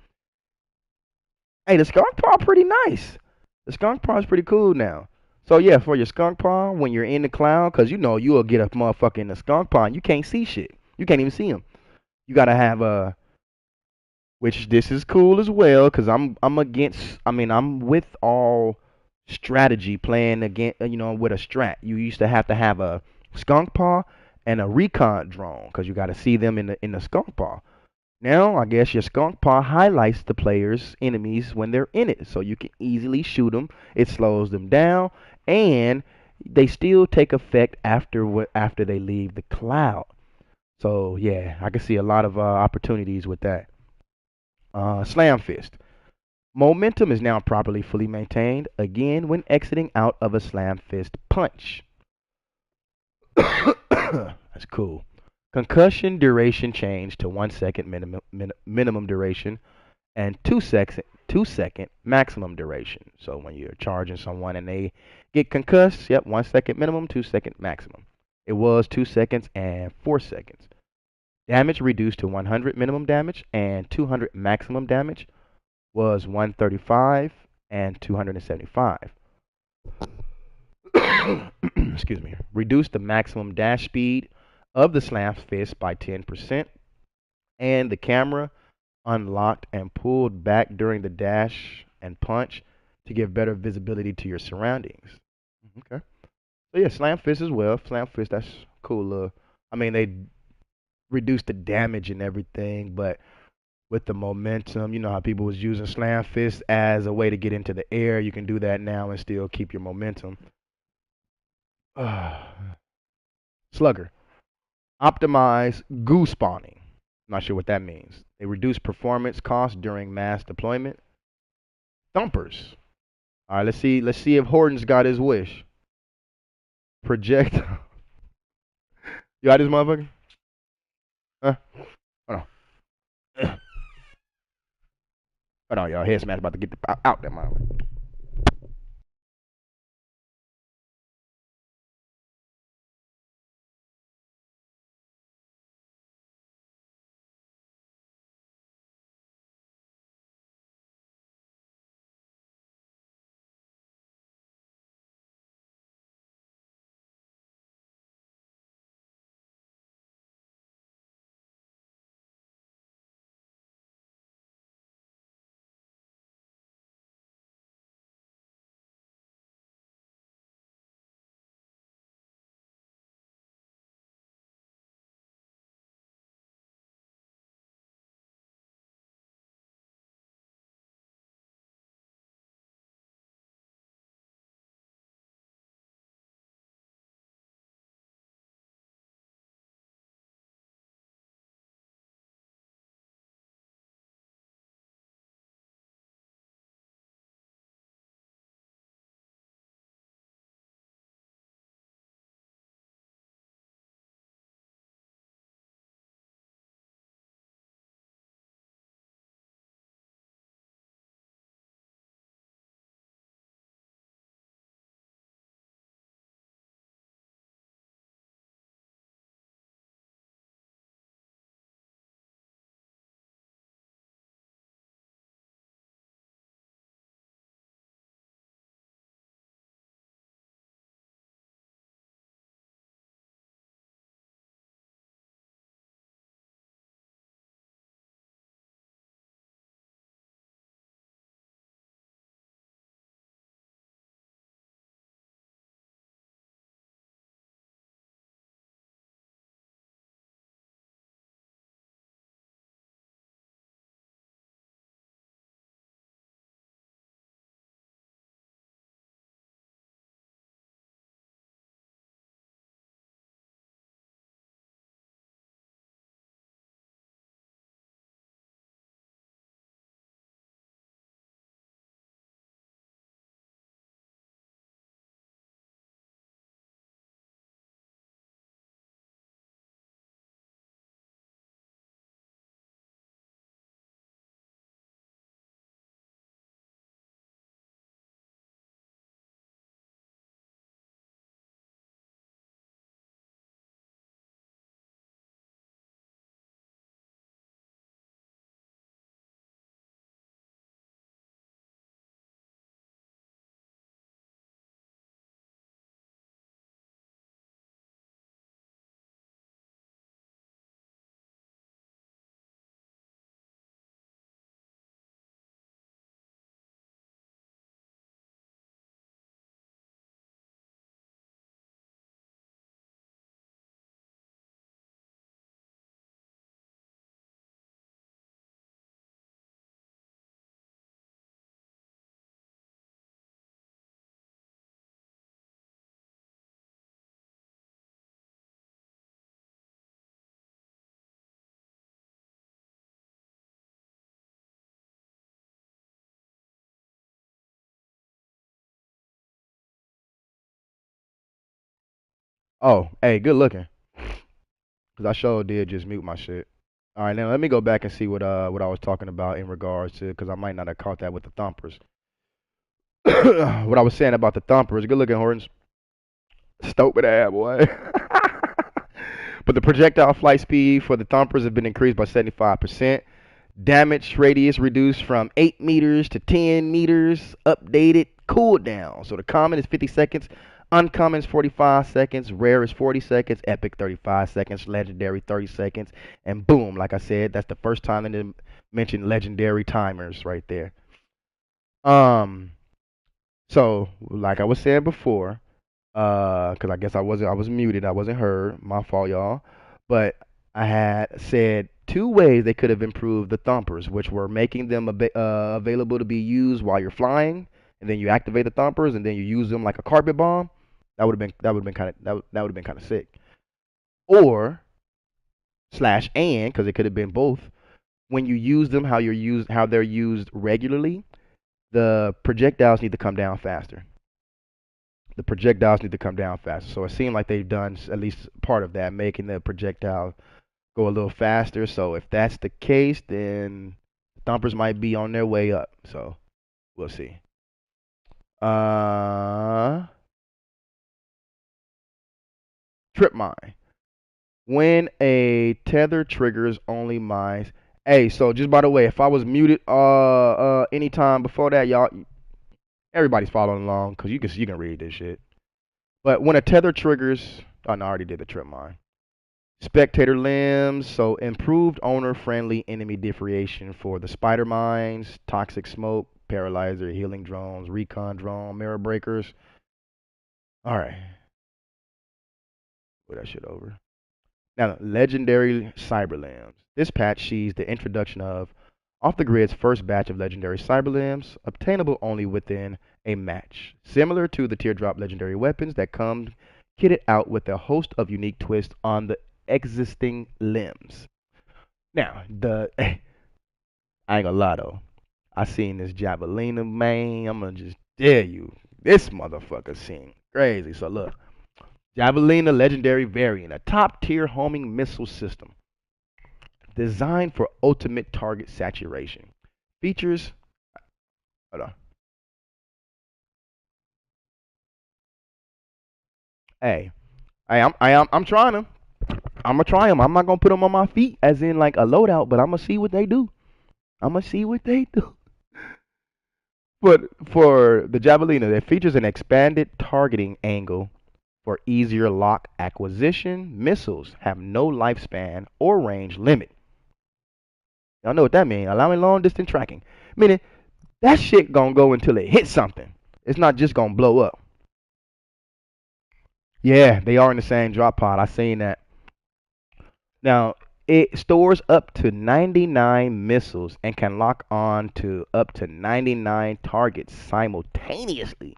Hey, the skunk paw pretty nice. The skunk paw is pretty cool now. So yeah, for your skunk paw, when you're in the cloud, cause you know you'll get a motherfucker in the skunk paw and you can't see shit. You can't even see him. You gotta have a, which this is cool as well, cause I'm against. I mean, I'm with all strategy playing against. With a strat. You used to have a skunk paw and a recon drone, cause you gotta see them in the skunk paw. Now, I guess your skunk paw highlights the player's enemies when they're in it, so you can easily shoot them. It slows them down, and they still take effect after they leave the cloud. So yeah, I can see a lot of opportunities with that. Slam fist. Momentum is now properly fully maintained again when exiting out of a slam fist punch. That's cool. Concussion duration changed to 1 second minimum duration and 2 second maximum duration. So when you're charging someone and they get concussed, yep, 1 second minimum, 2 second maximum. It was 2 seconds and 4 seconds. Damage reduced to 100 minimum damage and 200 maximum damage was 135 and 275. Excuse me. Reduced the maximum dash speed of the slam fist by 10%, and the camera unlocked and pulled back during the dash and punch to give better visibility to your surroundings. Okay. So yeah, slam fist as well. Slam fist, that's cool. I mean, they reduced the damage and everything, but with the momentum, you know how people was using slam fist as a way to get into the air. You can do that now and still keep your momentum. Slugger. Optimize goo spawning. Not sure what that means. They reduce performance costs during mass deployment. Thumpers. All right, let's see. Let's see if Horton's got his wish. Project. You got this motherfucker? Huh? Hold on. Hold on, y'all. Head smash about to get out that motherfucker. Oh, hey, good looking. Cause I sure did just mute my shit. All right, now let me go back and see what I was talking about in regards to, because I might not have caught that with the thumpers. What I was saying about the thumpers, good looking horns, stupid ass boy. But the projectile flight speed for the thumpers have been increased by 75%. Damage radius reduced from 8 meters to 10 meters. Updated cooldown. So the common is 50 seconds. Uncommon is 45 seconds. Rare is 40 seconds. Epic 35 seconds. Legendary 30 seconds. And boom, like I said, that's the first time that they mentioned legendary timers right there. Um, so like I was saying before, because I guess I was muted, I wasn't heard. My fault, y'all. But I had said two ways they could have improved the thumpers, which were making them available to be used while you're flying, and then you activate the thumpers, and then you use them like a carpet bomb. That would have been kind of that would have been kind of sick. Or slash and because it could have been both. When you use them, how they're used regularly, the projectiles need to come down faster. The projectiles need to come down faster. So it seemed like they've done at least part of that, making the projectile go a little faster. So if that's the case, then thumpers might be on their way up. So we'll see. Uh, Trip mine. When a tether triggers only mines. Hey, so just by the way, if I was muted anytime before that, y'all, everybody's following along because you can read this shit. But when a tether triggers, oh no, I already did the trip mine. Spectator limbs, so improved owner friendly enemy differentiation for the spider mines, toxic smoke, paralyzer, healing drones, recon drone, mirror breakers. Alright, put that shit over. Now, legendary cyber limbs. This patch sees the introduction of off the grid's first batch of legendary cyber limbs, obtainable only within a match. Similar to the teardrop legendary weapons that come kitted out with a host of unique twists on the existing limbs. Now, I ain't gonna lie though. I seen this Javelina, man. I'm gonna just dare you. This motherfucker seemed crazy. So look, Javelina legendary variant, a top tier homing missile system designed for ultimate target saturation. Features. Hold on. Hey, I'm trying them. I'm gonna try them. I'm not gonna put them on my feet as in like a loadout, but I'm gonna see what they do. I'm gonna see what they do. But for the Javelina, it features an expanded targeting angle for easier lock acquisition. Missiles have no lifespan or range limit. Y'all know what that means. Allowing long distance tracking. Meaning that shit gonna go until it hits something. It's not just gonna blow up. Yeah, they are in the same drop pod. I seen that. Now, it stores up to 99 missiles and can lock on to up to 99 targets simultaneously.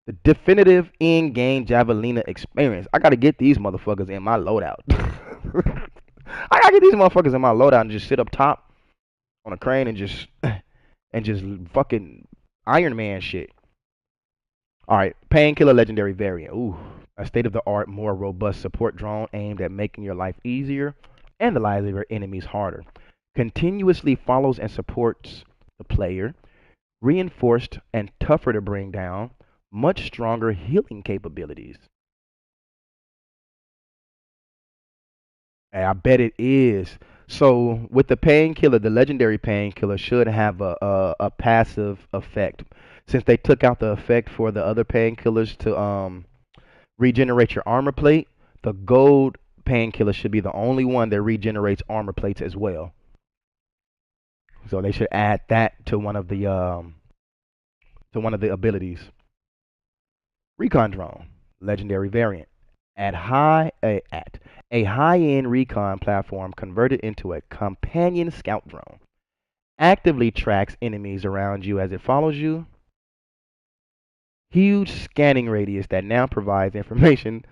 The definitive in-game Javelina experience. I gotta get these motherfuckers in my loadout. I gotta get these motherfuckers in my loadout and just sit up top on a crane and just fucking Iron Man shit. All right, Painkiller Legendary Variant. Ooh, a state-of-the-art, more robust support drone aimed at making your life easier and the lives of your enemies harder. Continuously follows and supports the player. Reinforced and tougher to bring down. Much stronger healing capabilities. I bet it is. So with the painkiller, the legendary painkiller should have a passive effect. Since they took out the effect for the other painkillers to regenerate your armor plate, the gold painkiller should be the only one that regenerates armor plates as well. So they should add that to one of the abilities. Recon drone, legendary variant. At a high-end recon platform converted into a companion scout drone. Actively tracks enemies around you as it follows you. Huge scanning radius that now provides information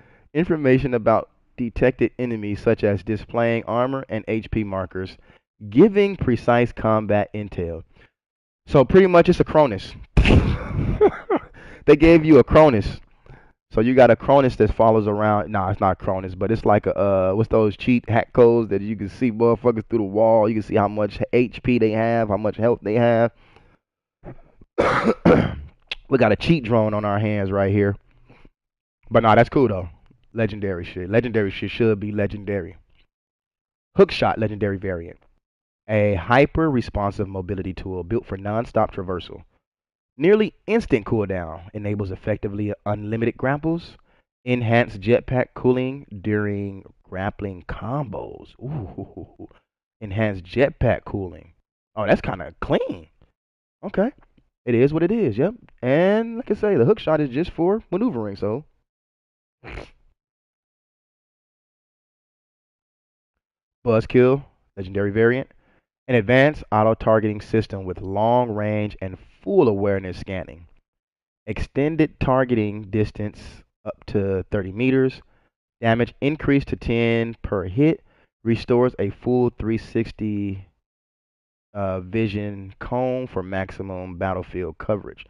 about detected enemies such as displaying armor and HP markers, giving precise combat intel. So pretty much it's a Cronus. They gave you a Cronus. So you got a Cronus that follows around. Nah, it's not Cronus, but it's like a what's those cheat hack codes that you can see motherfuckers through the wall. You can see how much HP they have, how much health they have. We got a cheat drone on our hands right here. But nah, that's cool though. Legendary shit. Legendary shit should be legendary. Hookshot legendary variant. A hyper responsive mobility tool built for non-stop traversal. Nearly instant cooldown enables effectively unlimited grapples. Enhanced jetpack cooling during grappling combos. Ooh. Enhanced jetpack cooling. Oh, that's kind of clean. Okay. It is what it is, yep. And like I say, the hook shot is just for maneuvering, so. Buzzkill, legendary variant. An advanced auto-targeting system with long range and full awareness scanning. Extended targeting distance up to 30 meters. Damage increased to 10 per hit. Restores a full 360 vision cone for maximum battlefield coverage.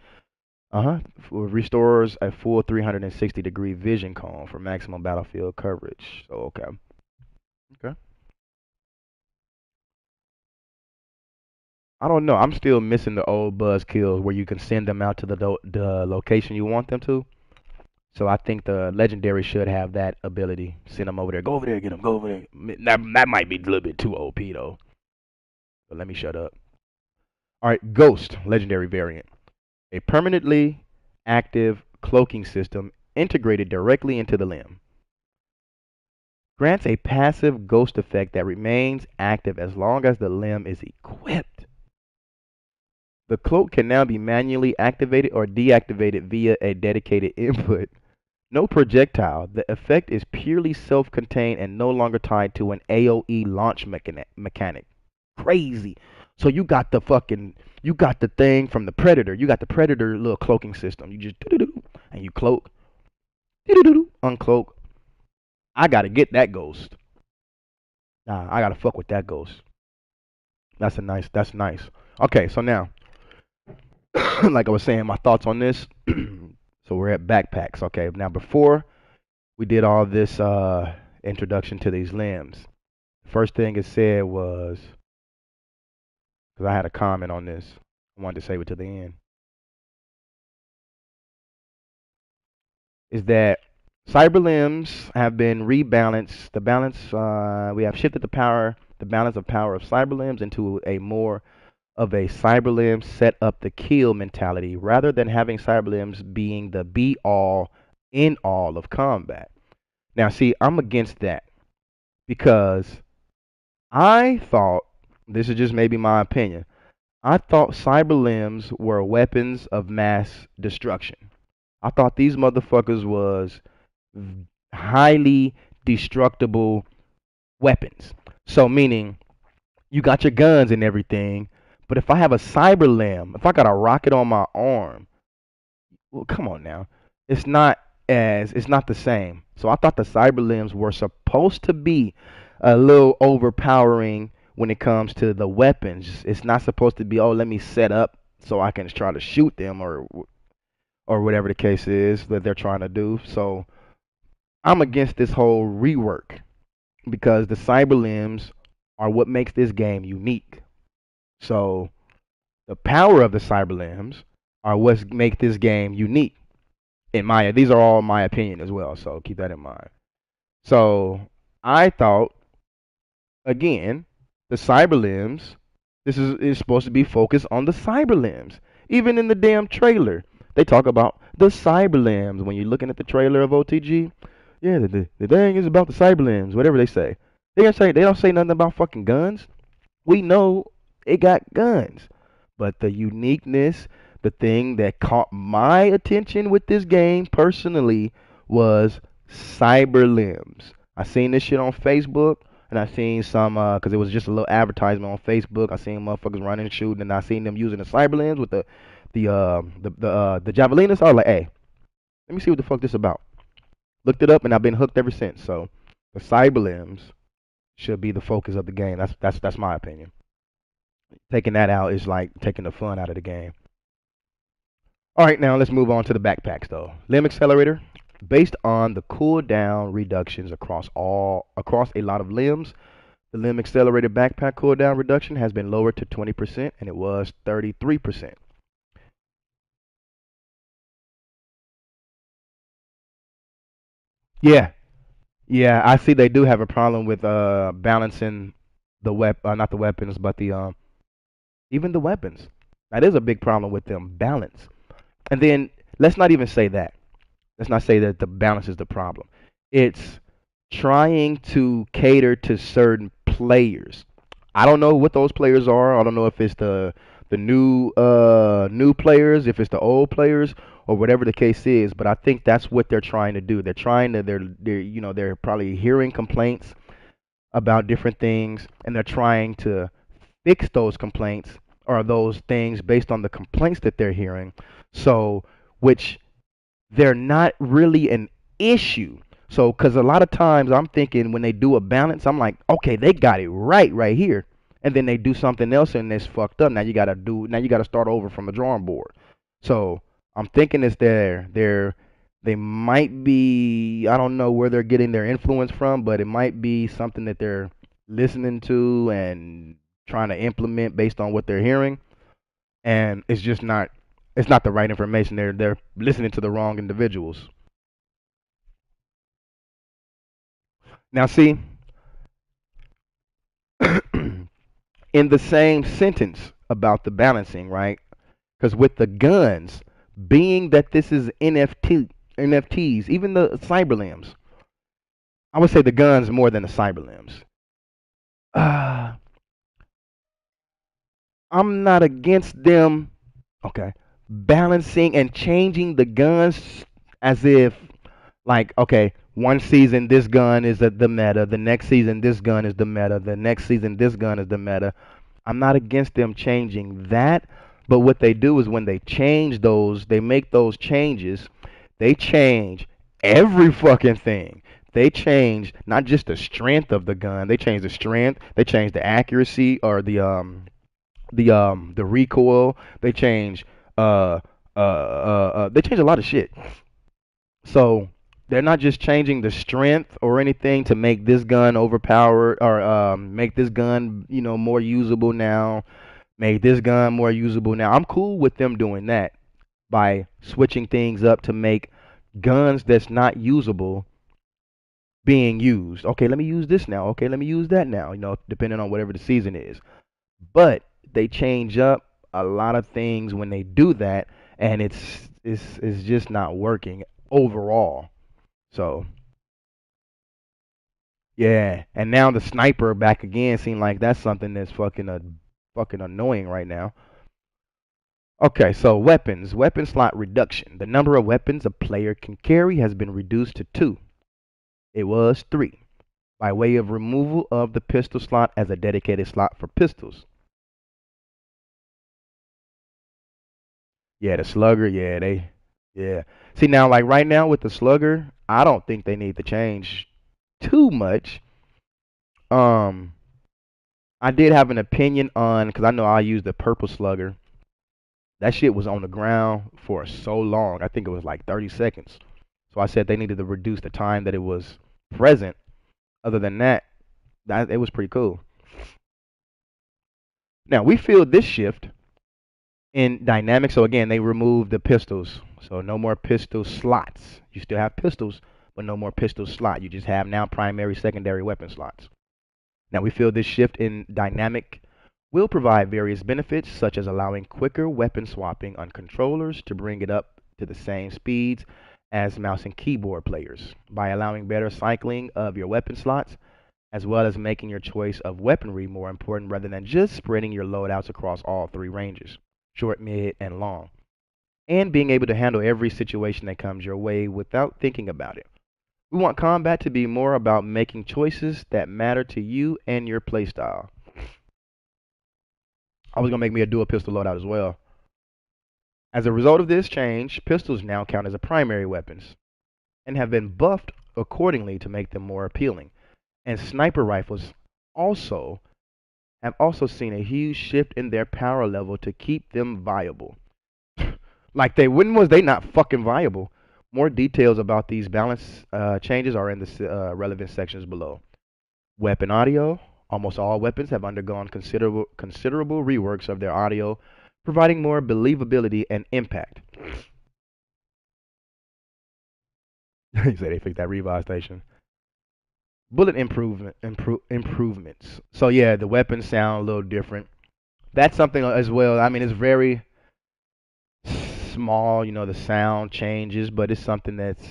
Restores a full 360-degree vision cone for maximum battlefield coverage. So, okay. Okay. I don't know. I'm still missing the old buzzkills where you can send them out to the location you want them to. So I think the legendary should have that ability. Send them over there. Go over there, get them. Go over there. That might be a little bit too OP though. But let me shut up. All right, Ghost legendary variant. A permanently active cloaking system integrated directly into the limb. Grants a passive ghost effect that remains active as long as the limb is equipped. The cloak can now be manually activated or deactivated via a dedicated input. No projectile. The effect is purely self-contained and no longer tied to an AoE launch mechanic. Crazy. So you got the thing from the Predator. You got the Predator little cloaking system. You just do and you cloak, uncloak. I gotta get that ghost. Nah, I gotta fuck with that ghost. That's nice. Okay, so now, like I was saying, my thoughts on this. So we're at backpacks. Okay, now before we did all this introduction to these limbs, the first thing it said was, because I had a comment on this, I wanted to save it to the end, is that cyber limbs have been rebalanced. The balance, we have shifted the balance of power of cyber limbs into a more of a cyber limb set up the kill mentality rather than having cyber limbs being the be all in all of combat. Now, see, I'm against that because I thought, this is just maybe my opinion, I thought cyber limbs were weapons of mass destruction. I thought these motherfuckers was highly destructible weapons. So meaning you got your guns and everything, but if I have a cyber limb, if I got a rocket on my arm, well, come on now. It's not the same. So I thought the cyber limbs were supposed to be a little overpowering when it comes to the weapons. It's not supposed to be, oh, let me set up so I can try to shoot them or whatever the case is that they're trying to do. So I'm against this whole rework because the cyber limbs are what makes this game unique. So the power of the cyber limbs are what make this game unique. These are all my opinion as well, so keep that in mind. So I thought again, the cyber limbs, is supposed to be focused on the cyber limbs. Even in the damn trailer, they talk about the cyber limbs. When you're looking at the trailer of OTG, yeah, the thing is about the cyber limbs, whatever they say. They don't say nothing about fucking guns. We know it got guns. But the uniqueness, the thing that caught my attention with this game personally was cyber limbs. I seen this shit on Facebook, and I seen some because it was just a little advertisement on Facebook. I seen motherfuckers running and shooting, and I seen them using the cyber limbs with the javelinas. I was like, hey, let me see what the fuck this about. Looked it up, and I've been hooked ever since. So the cyber limbs should be the focus of the game. That's my opinion. Taking that out is like taking the fun out of the game. All right, now let's move on to the backpacks, though. Limb accelerator. Based on the cooldown reductions across a lot of limbs, the limb accelerated backpack cooldown reduction has been lowered to 20%, and it was 33%. Yeah, yeah, I see they do have a problem with balancing not the weapons, but the even the weapons. That is a big problem with them balance. And then let's not even say that. Let's not say that the balance is the problem. It's trying to cater to certain players. I don't know what those players are. I don't know if it's the new players, if it's the old players, or whatever the case is. But I think that's what they're trying to do. They're probably hearing complaints about different things, and they're trying to fix those complaints or those things based on the complaints that they're hearing. So, which they're not really an issue. So, because a lot of times I'm thinking when they do a balance, I'm like, okay, they got it right here, and then they do something else and it's fucked up. Now you gotta start over from the drawing board. So I'm thinking it's they might be, I don't know where they're getting their influence from, but it might be something that they're listening to and trying to implement based on what they're hearing, and it's not the right information. They're listening to the wrong individuals. Now see, in the same sentence about the balancing, right? Because with the guns, being that this is NFTs, even the cyber limbs, I would say the guns more than the cyber limbs. Uh, I'm not against them. Okay, balancing and changing the guns as if like, okay, one season this gun is the meta, the next season this gun is the meta, the next season this gun is the meta. I'm not against them changing that, but what they do is when they change those, they make those changes, they change every fucking thing. They change not just the strength of the gun, they change the strength, they change the accuracy or the recoil, they change they change a lot of shit. So they're not just changing the strength or anything to make this gun overpowered or make this gun, more usable now. Make this gun more usable now. I'm cool with them doing that by switching things up to make guns that's not usable being used. Okay, let me use this now. Okay, let me use that now. Depending on whatever the season is. But they change up a lot of things when they do that, and it's just not working overall. So yeah, and now the sniper back again seem like that's something that's fucking annoying right now. Okay, so weapon slot reduction. The number of weapons a player can carry has been reduced to two. It was three, by way of removal of the pistol slot as a dedicated slot for pistols. Yeah, the slugger. Yeah. See now, like right now with the slugger, I don't think they need to change too much. Um, I did have an opinion on because I know I used the purple slugger. That shit was on the ground for so long. I think it was like 30 seconds. So I said they needed to reduce the time that it was present. Other than that, it was pretty cool. Now we feel this shift in dynamic. So again, they removed the pistols. So no more pistol slots. You still have pistols, but no more pistol slot. You just have now primary, secondary weapon slots. Now we feel this shift in dynamic will provide various benefits, such as allowing quicker weapon swapping on controllers to bring it up to the same speeds as mouse and keyboard players, by allowing better cycling of your weapon slots, as well as making your choice of weaponry more important rather than just spreading your loadouts across all three ranges, short, mid, and long, and being able to handle every situation that comes your way without thinking about it. We want combat to be more about making choices that matter to you and your playstyle. I was gonna make me a dual pistol loadout as well. As a result of this change, pistols now count as a primary weapons and have been buffed accordingly to make them more appealing. And sniper rifles also have also seen a huge shift in their power level to keep them viable. Like when was they not fucking viable? More details about these balance changes are in the relevant sections below. Weapon audio. Almost all weapons have undergone considerable reworks of their audio, providing more believability and impact. He said they fixed that revive station. Bullet improvements. So yeah, the weapons sound a little different. That's something as well. I mean, it's very small. The sound changes, but it's something that's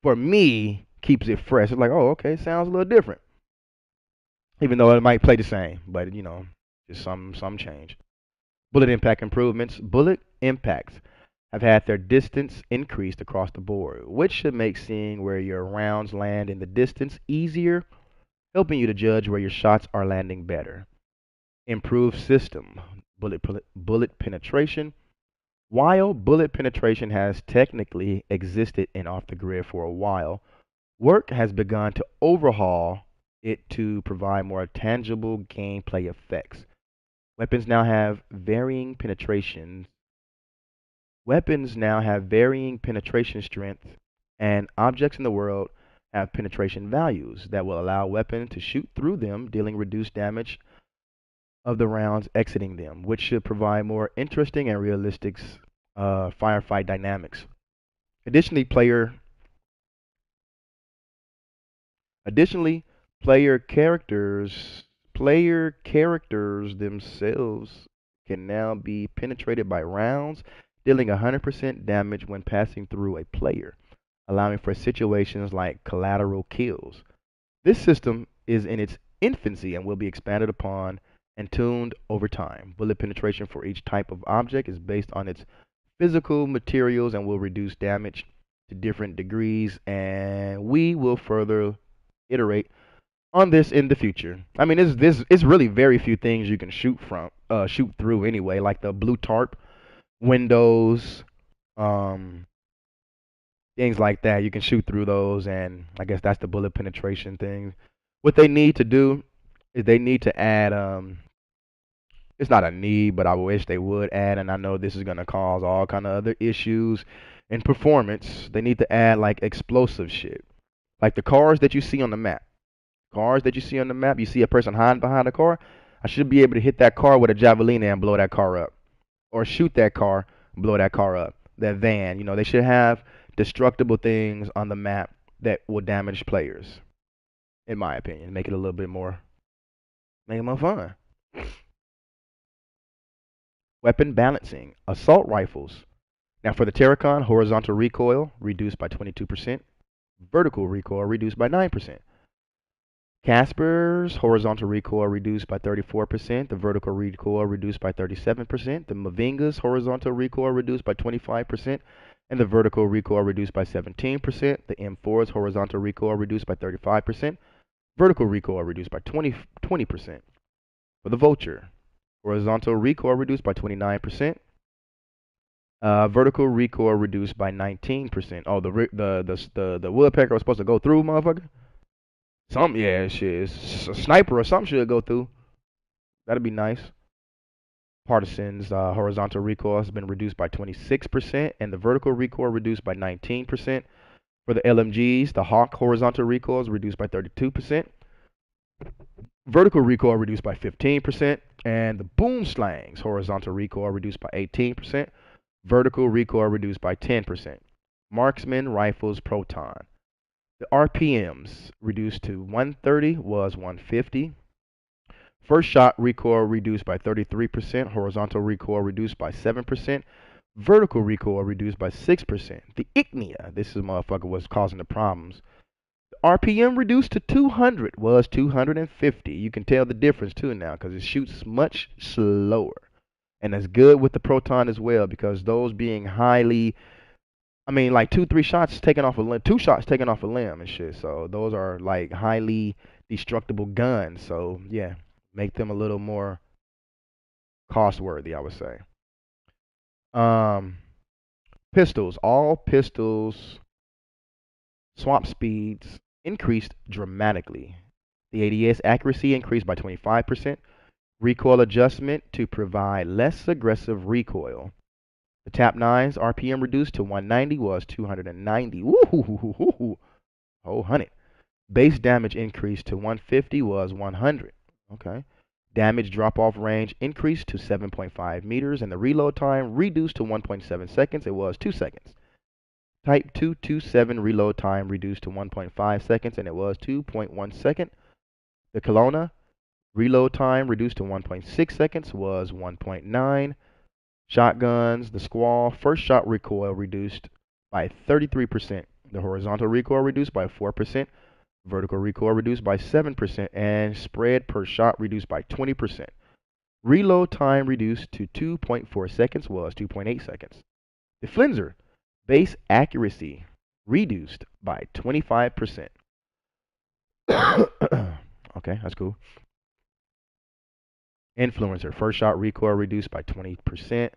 for me keeps it fresh. It's like, oh, okay, sounds a little different, even though it might play the same, but just some change. Bullet impact improvements. Bullet impacts have had their distance increased across the board, which should make seeing where your rounds land in the distance easier, helping you to judge where your shots are landing better. Improved system. Bullet penetration. While bullet penetration has technically existed in Off the Grid for a while, work has begun to overhaul it to provide more tangible gameplay effects. Weapons now have varying penetration Weapons now have varying penetration strength, and objects in the world have penetration values that will allow weapons to shoot through them, dealing reduced damage of the rounds exiting them, which should provide more interesting and realistic firefight dynamics. Additionally, additionally, player characters player characters themselves can now be penetrated by rounds, dealing 100% damage when passing through a player, allowing for situations like collateral kills. This system is in its infancy and will be expanded upon and tuned over time. Bullet penetration for each type of object is based on its physical materials and will reduce damage to different degrees, and we will further iterate on this in the future. I mean, it's really very few things you can shoot through anyway, like the blue tarp, windows, um, things like that. You can shoot through those, and I guess that's the bullet penetration thing. What they need to do is they need to add it's not a need, but I wish they would add, and I know this is gonna cause all kind of other issues in performance. They need to add like explosive shit, like the cars that you see on the map. Cars that you see on the map, you see a person hiding behind a car. I should be able to hit that car with a javelin and blow that car up, or shoot that car, blow that car up. That van, they should have destructible things on the map that will damage players. In my opinion, make it more fun. Weapon balancing, assault rifles. Now for the Terracon, horizontal recoil reduced by 22%, vertical recoil reduced by 9%. Casper's horizontal recoil reduced by 34%, the vertical recoil reduced by 37%, the Mavinga's horizontal recoil reduced by 25%, and the vertical recoil reduced by 17%, the M4's horizontal recoil reduced by 35%, vertical recoil reduced by 20%. For the Vulture, horizontal recoil reduced by 29%, vertical recoil reduced by 19%. Oh, the woodpecker was supposed to go through, motherfucker. Yeah, shit. A sniper or something should go through. That'd be nice. Partisan's horizontal recoil has been reduced by 26%, and the vertical recoil reduced by 19%. For the LMGs, the Hawk horizontal recoil is reduced by 32%, vertical recoil reduced by 15%, and the Boom Slang's horizontal recoil reduced by 18%, vertical recoil reduced by 10%. Marksman Rifles Proton. The RPMs reduced to 130 was 150. First shot recoil reduced by 33%, horizontal recoil reduced by 7%, vertical recoil reduced by 6%. The Ignia, this is motherfucker was causing the problems. The RPM reduced to 200 was 250. You can tell the difference too now because it shoots much slower. And that's good with the Proton as well because those being highly like 2, 3 shots taken off a limb, 2 shots taken off a limb and shit. So those are like highly destructible guns. So yeah, make them a little more cost worthy, I would say. Um, Pistols, all pistols swap speeds increased dramatically. The ADS accuracy increased by 25%. Recoil adjustment to provide less aggressive recoil. The tap nines RPM reduced to 190 was 290. Woo, whole 100. Base damage increased to 150 was 100. Okay. Damage drop off range increased to 7.5 meters, and the reload time reduced to 1.7 seconds. It was 2 seconds. Type 227 reload time reduced to 1.5 seconds, and it was 2.1 second. The Kelowna reload time reduced to 1.6 seconds was 1.9. Shotguns, the Squall, first shot recoil reduced by 33%. The horizontal recoil reduced by 4%. Vertical recoil reduced by 7%, and spread per shot reduced by 20%. Reload time reduced to 2.4 seconds was 2.8 seconds. The Flenser, base accuracy reduced by 25%. Okay, that's cool. Influencer, first shot recoil reduced by 20%.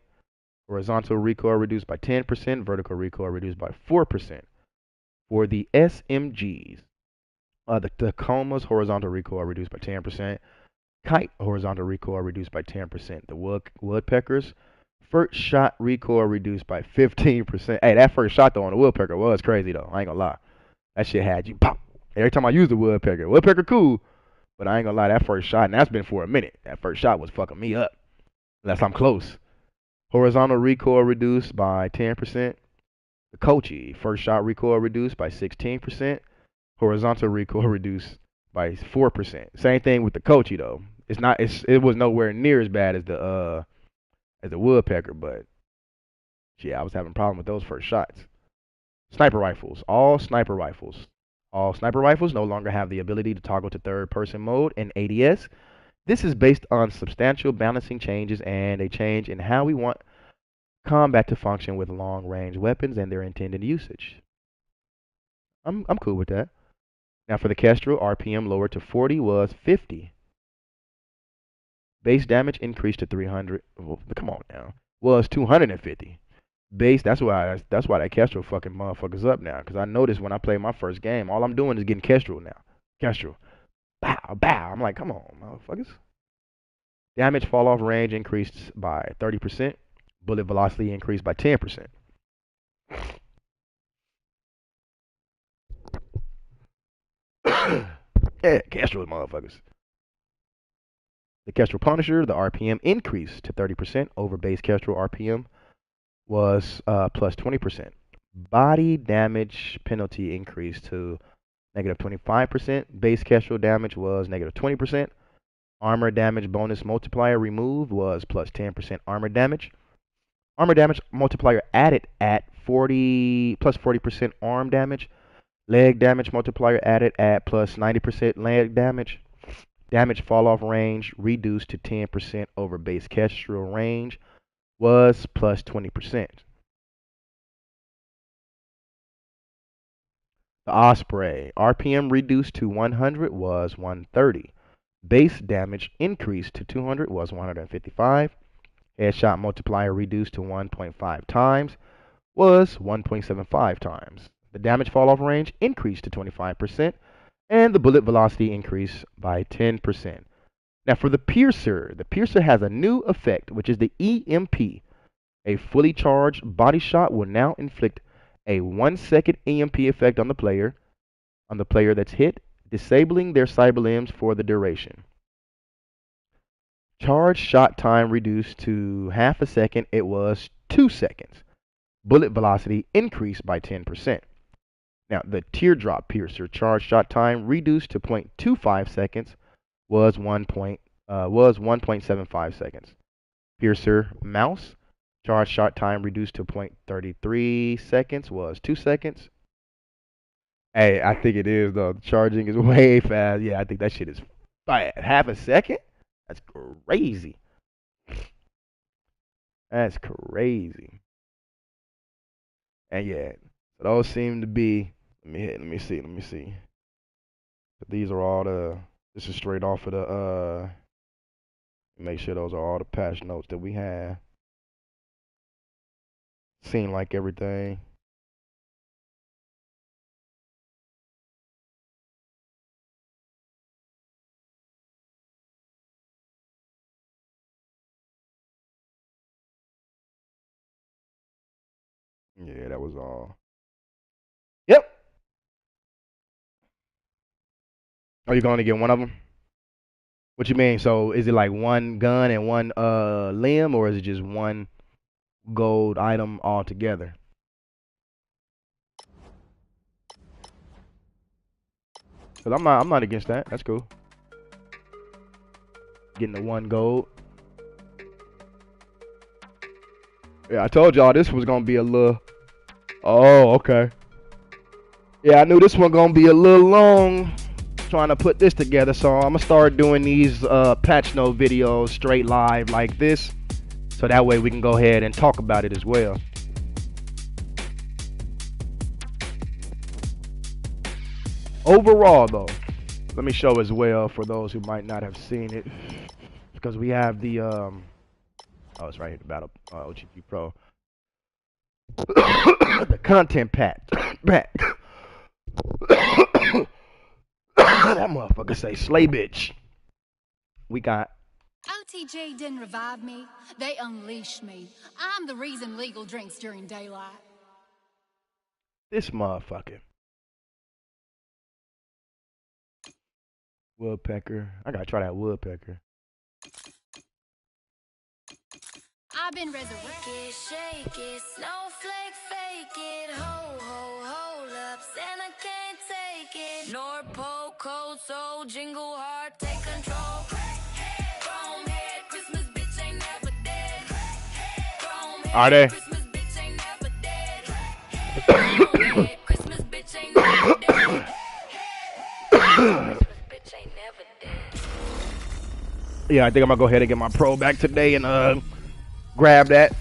Horizontal recoil reduced by 10%. Vertical recoil reduced by 4%. For the SMGs, the Tacoma's horizontal recoil reduced by 10%. Kite horizontal recoil reduced by 10%. The Woodpeckers first shot recoil reduced by 15%. Hey, that first shot though on the Woodpecker was crazy though. I ain't gonna lie. That shit had you pop. Every time I used the Woodpecker. Woodpecker cool, but I ain't gonna lie, that first shot, and that's been for a minute. That first shot was fucking me up. Unless I'm close. Horizontal recoil reduced by 10%. The Kochi first shot recoil reduced by 16%. Horizontal recoil reduced by 4%. Same thing with the Kochi though. It was nowhere near as bad as the Woodpecker, but yeah, I was having a problem with those first shots. Sniper rifles. All sniper rifles. All sniper rifles no longer have the ability to toggle to third person mode in ADS. This is based on substantial balancing changes and a change in how we want combat to function with long range weapons and their intended usage. I'm cool with that. Now for the Kestrel, RPM lowered to 40 was 50. Base damage increased to 300. Well, come on now. Was 250. Base. That's why that Kestrel fucking motherfuckers up now. Cause I noticed when I play my first game, all I'm doing is getting Kestrel now. Kestrel. Bow, bow. I'm like, come on, motherfuckers. Damage fall off range increased by 30%. Bullet velocity increased by 10%. Yeah, Kestrel motherfuckers. The Kestrel Punisher, the RPM increased to 30% over base Kestrel RPM was plus 20%. Body damage penalty increased to negative 25%. Base Kestrel damage was negative 20%. Armor damage bonus multiplier removed was plus 10% armor damage. Armor damage multiplier added at 40% arm damage. Leg damage multiplier added at plus 90% leg damage. Damage fall off range reduced to 10% over base Kestrel range was plus 20%. The Osprey RPM reduced to 100 was 130. Base damage increased to 200 was 155. Headshot multiplier reduced to 1.5 times was 1.75 times. The damage fall off range increased to 25%, and the bullet velocity increased by 10%. Now for the Piercer has a new effect, which is the EMP. A fully charged body shot will now inflict a 1-second EMP effect on the player that's hit, disabling their cyber limbs for the duration. Charge shot time reduced to half a second. It was 2 seconds. Bullet velocity increased by 10%. Now, the Teardrop Piercer charge shot time reduced to 0.25 seconds was 1.75 seconds. Piercer Mouse charge shot time reduced to 0.33 seconds was 2 seconds. Hey, I think it is though. Charging is way fast. Yeah, I think that shit is fast. Half a second? That's crazy. That's crazy. And yeah, those seem to be. Let me see. These are all the. This is straight off of the. Make sure those are all the patch notes that we have. Seem like everything. Yeah, that was all. Yep. Are you going to get one of them? What you mean? So is it like one gun and one limb, or is it just one gold item altogether? Cause I'm not against that. That's cool. Getting the one gold. Yeah, I told y'all this was gonna be a little. Oh, okay. Yeah, I knew this one gonna be a little long. Trying to put this together, so I'm gonna start doing these patch note videos straight live like this, so that way we can go ahead and talk about it as well. Overall, though, let me show as well for those who might not have seen it, because we have the oh, it's right here, the Battle OGP Pro, the content pack. That motherfucker say slay bitch. We got OTG didn't revive me, they unleashed me. I'm the reason legal drinks during daylight. this motherfucker. Woodpecker. I gotta try that woodpecker. I've been resurrected. Shake it, snowflake, fake it. Ho, ho, hold up, Santa can't take it. North Pole, cold soul, jingle heart, take control. Chrome head, Christmas bitch ain't never dead. Chrome head, Are they? Christmas bitch ain't never dead. Chrome head, Christmas bitch ain't never dead. Christmas bitch ain't never dead. Yeah, I think I'm gonna go ahead and get my pro back today and grab that.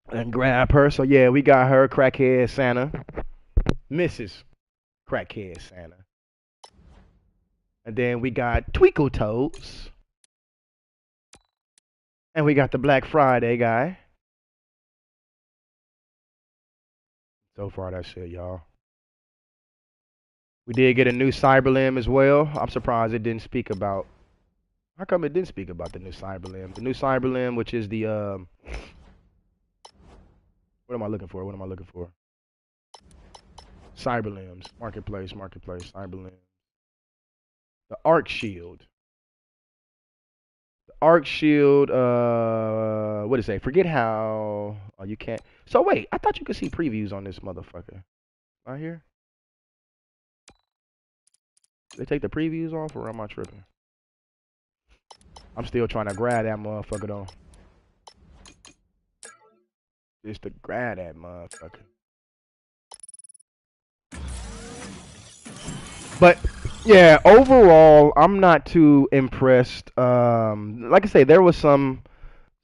And grab her. So yeah, we got her, Crackhead Santa. Mrs. Crackhead Santa. And then we got Twinkle Toes. And we got the Black Friday guy. So far, that's it, y'all. We did get a new Cyberlimb as well. I'm surprised it didn't speak about. How come it didn't speak about the new Cyberlimb? The new Cyberlimb, which is the what am I looking for? What am I looking for? Cyberlimbs. Marketplace, Cyberlimbs. The Arc Shield. The Arc Shield, what is it? Forget how. Oh, you can't. So wait, I thought you could see previews on this motherfucker. Right here? They take the previews off, or am I tripping? I'm still trying to grab that motherfucker though. Just to grab that motherfucker. But yeah, overall, I'm not too impressed. Like I say, there was some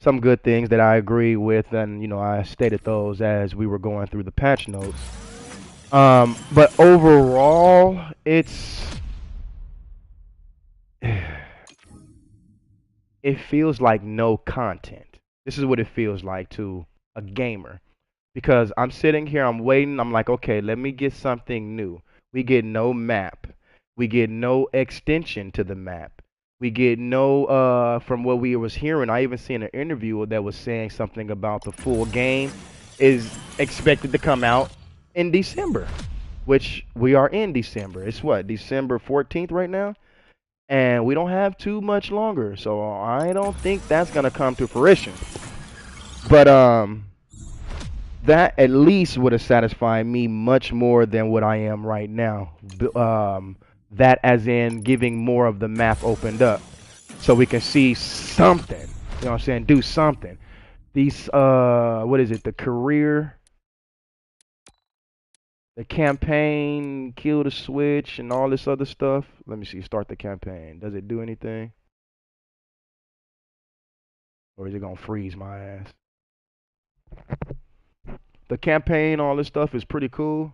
good things that I agree with, and you know, I stated those as we were going through the patch notes. But overall, it feels like no content. This is what it feels like to a gamer. Because I'm sitting here, I'm waiting, I'm like, okay, let me get something new. We get no map. We get no extension to the map. We get no, from what we was hearing, I even seen an interview that was saying something about the full game is expected to come out in December, which we are in December. It's what, December 14th right now? And we don't have too much longer, so I don't think that's gonna come to fruition. But that at least would have satisfied me much more than what I am right now. That as in giving more of the map opened up, so we can see something. You know what I'm saying? Do something. These what is it? The career, the campaign, kill the switch, and all this other stuff. Let me see. Start the campaign. Does it do anything? Or is it gonna freeze my ass? The campaign, all this stuff is pretty cool.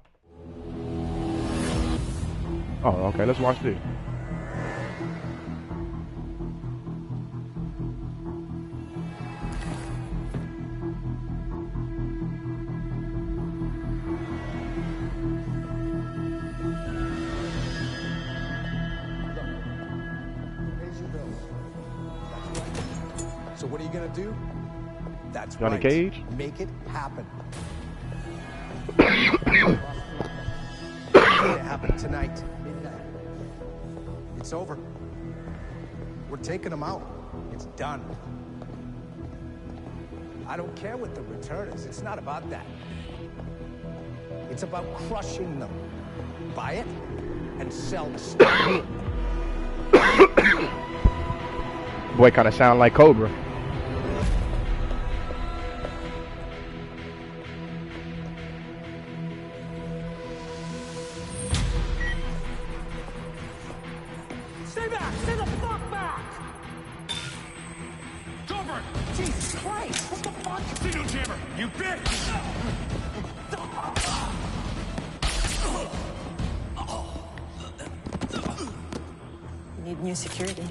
Oh, okay. Let's watch this. So what are you gonna do? That's Johnny right. Cage? Make it happen. Make it happen tonight. Midnight. It's over. We're taking them out. It's done. I don't care what the return is. It's not about that. It's about crushing them. Buy it and sell the stock. Boy, kind of sound like Cobra. Stay back! Stay the fuck back! Gilbert! Jesus Christ! What the fuck? Signal jammer! You bitch! We need new security.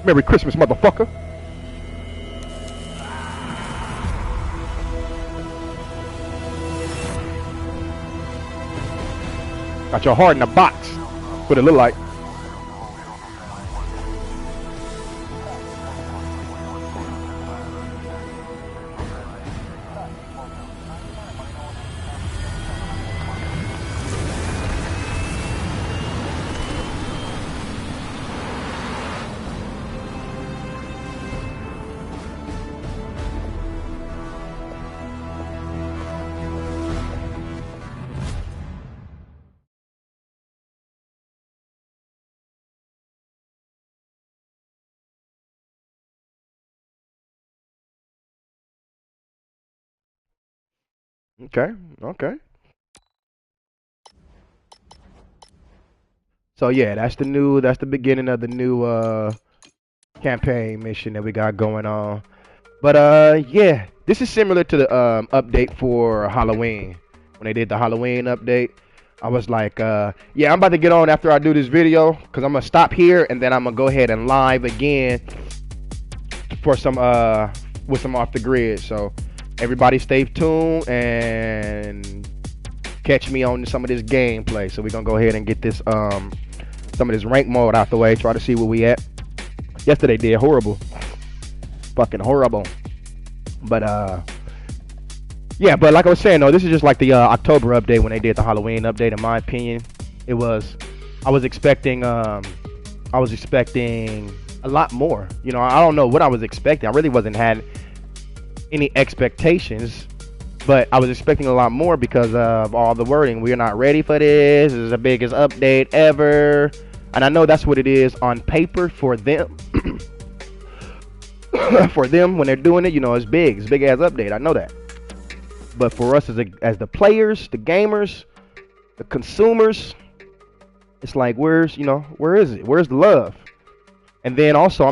Merry Christmas, motherfucker. Got your heart in a box. What it look like. Okay, okay. So yeah, that's the beginning of the new campaign mission that we got going on. But yeah, this is similar to the update for Halloween. When they did the Halloween update, I was like, yeah, I'm about to get on after I do this video because I'm gonna stop here and then I'm gonna go ahead and live again for some with some off the grid. So everybody stay tuned and catch me on some of this gameplay. So we're gonna go ahead and get this some of this rank mode out the way. Try to see where we at. Yesterday did horrible, fucking horrible. But yeah. But like I was saying, though, this is just like the October update when they did the Halloween update. In my opinion, it was. I was expecting a lot more. You know, I don't know what I was expecting. I really wasn't had any expectations, but I was expecting a lot more because of all the wording. We're not ready for this. This is the biggest update ever. And I know that's what it is on paper for them. For them, when they're doing it, you know, it's big ass update. I know that. But for us as the players, the gamers, the consumers, it's like, where is it? Where's the love? And then also,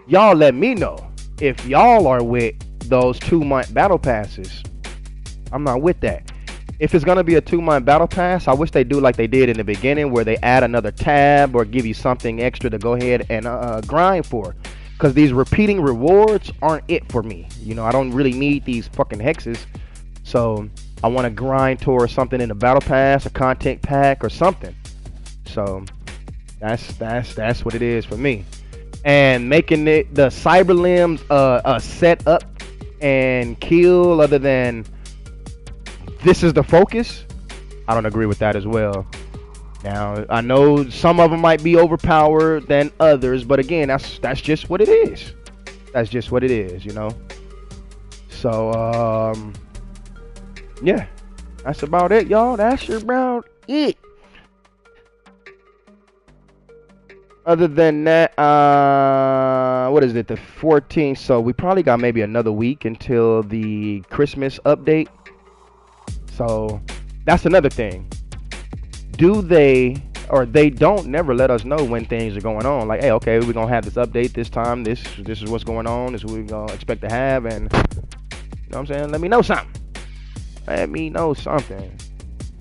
y'all let me know if y'all are with those 2-month battle passes. I'm not with that. If it's gonna be a 2-month battle pass, I wish they do like they did in the beginning, where they add another tab or give you something extra to go ahead and grind for. Because these repeating rewards aren't it for me. You know, I don't really need these fucking hexes. So I want to grind towards something in the battle pass, a content pack, or something. So that's what it is for me. And making it the cyber limbs a set up and kill, other than this is the focus, I don't agree with that as well. Now, I know some of them might be overpowered than others, but again, that's just what it is. That's just what it is, you know. So, yeah, that's about it, y'all. That's about it. Other than that, what is it? The 14th. So we probably got maybe another week until the Christmas update. So that's another thing. Do they or they don't never let us know when things are going on? Like, hey, okay, we're gonna have this update this time. This is what's going on. This is what we're gonna expect to have, and you know what I'm saying? Let me know something. Let me know something.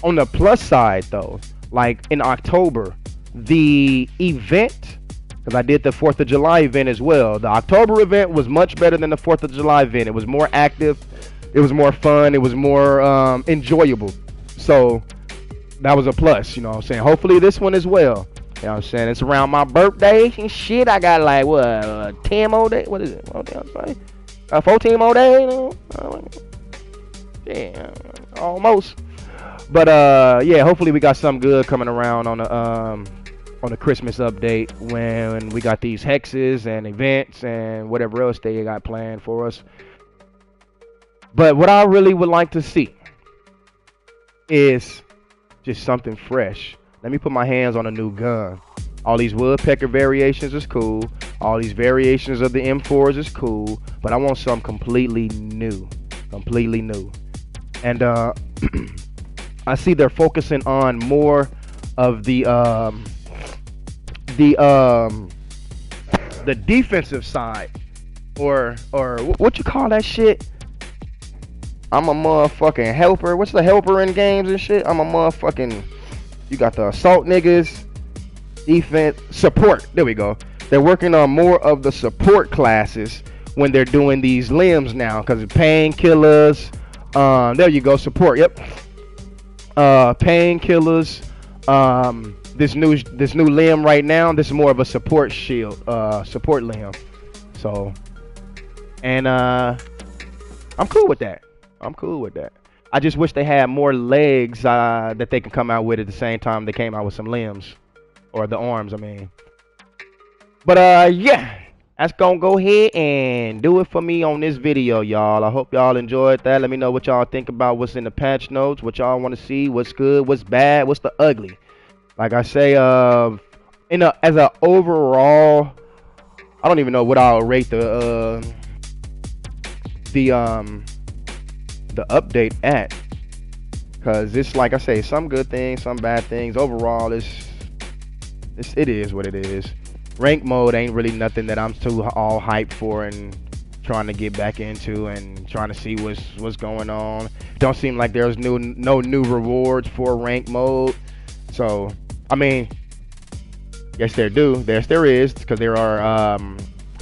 On the plus side, though, like in October, the event, because I did the 4th of July event as well. The October event was much better than the 4th of July event. It was more active. It was more fun. It was more enjoyable. So that was a plus, you know what I'm saying? Hopefully this one as well. You know what I'm saying? It's around my birthday and shit. I got like, what, 10 more days? What is it? 14 more days? You know? Yeah, almost. But yeah, hopefully we got something good coming around on the Christmas update when we got these hexes and events and whatever else they got planned for us. But what I really would like to see is just something fresh. Let me put my hands on a new gun. All these woodpecker variations is cool. All these variations of the M4s is cool. But I want something completely new. Completely new. And I see they're focusing on more of the defensive side, or what you call that shit? I'm a motherfucking helper. What's the helper in games and shit? I'm a motherfucking. You got the assault niggas, defense, support. There we go. They're working on more of the support classes when they're doing these limbs now, because painkillers. There you go, support. Yep. Painkillers. This new limb right now. This is more of a support shield. Support limb. So, and I'm cool with that. I'm cool with that. I just wish they had more legs that they can come out with at the same time they came out with some limbs, or the arms. I mean. But yeah. That's gonna go ahead and do it for me on this video, y'all. I hope y'all enjoyed that. Let me know what y'all think about what's in the patch notes, what y'all want to see, what's good, what's bad, what's the ugly. Like I say, as a overall, I don't even know what I'll rate the update at, cause it's like I say, some good things, some bad things. Overall, it is what it is. Rank mode ain't really nothing that I'm too all hyped for and trying to get back into and trying to see what's going on. Don't seem like there's no new rewards for rank mode. So, I mean, yes there do. Yes there is, because there are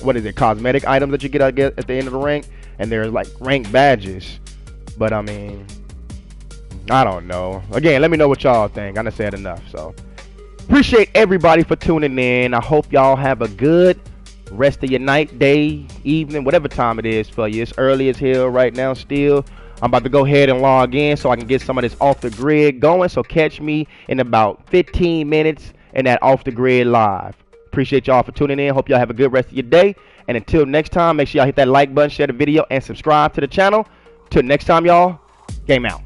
what is it, cosmetic items that you get at the end of the rank, and there's like rank badges. But I mean, I don't know. Again, let me know what y'all think. I done said enough. So appreciate everybody for tuning in. I hope y'all have a good rest of your night, day, evening, whatever time it is for you. It's early as hell right now still. I'm about to go ahead and log in so I can get some of this off the grid going. So catch me in about 15 minutes in that off the grid live. Appreciate y'all for tuning in. Hope y'all have a good rest of your day. And until next time, make sure y'all hit that like button, share the video, and subscribe to the channel. Till next time, y'all, game out.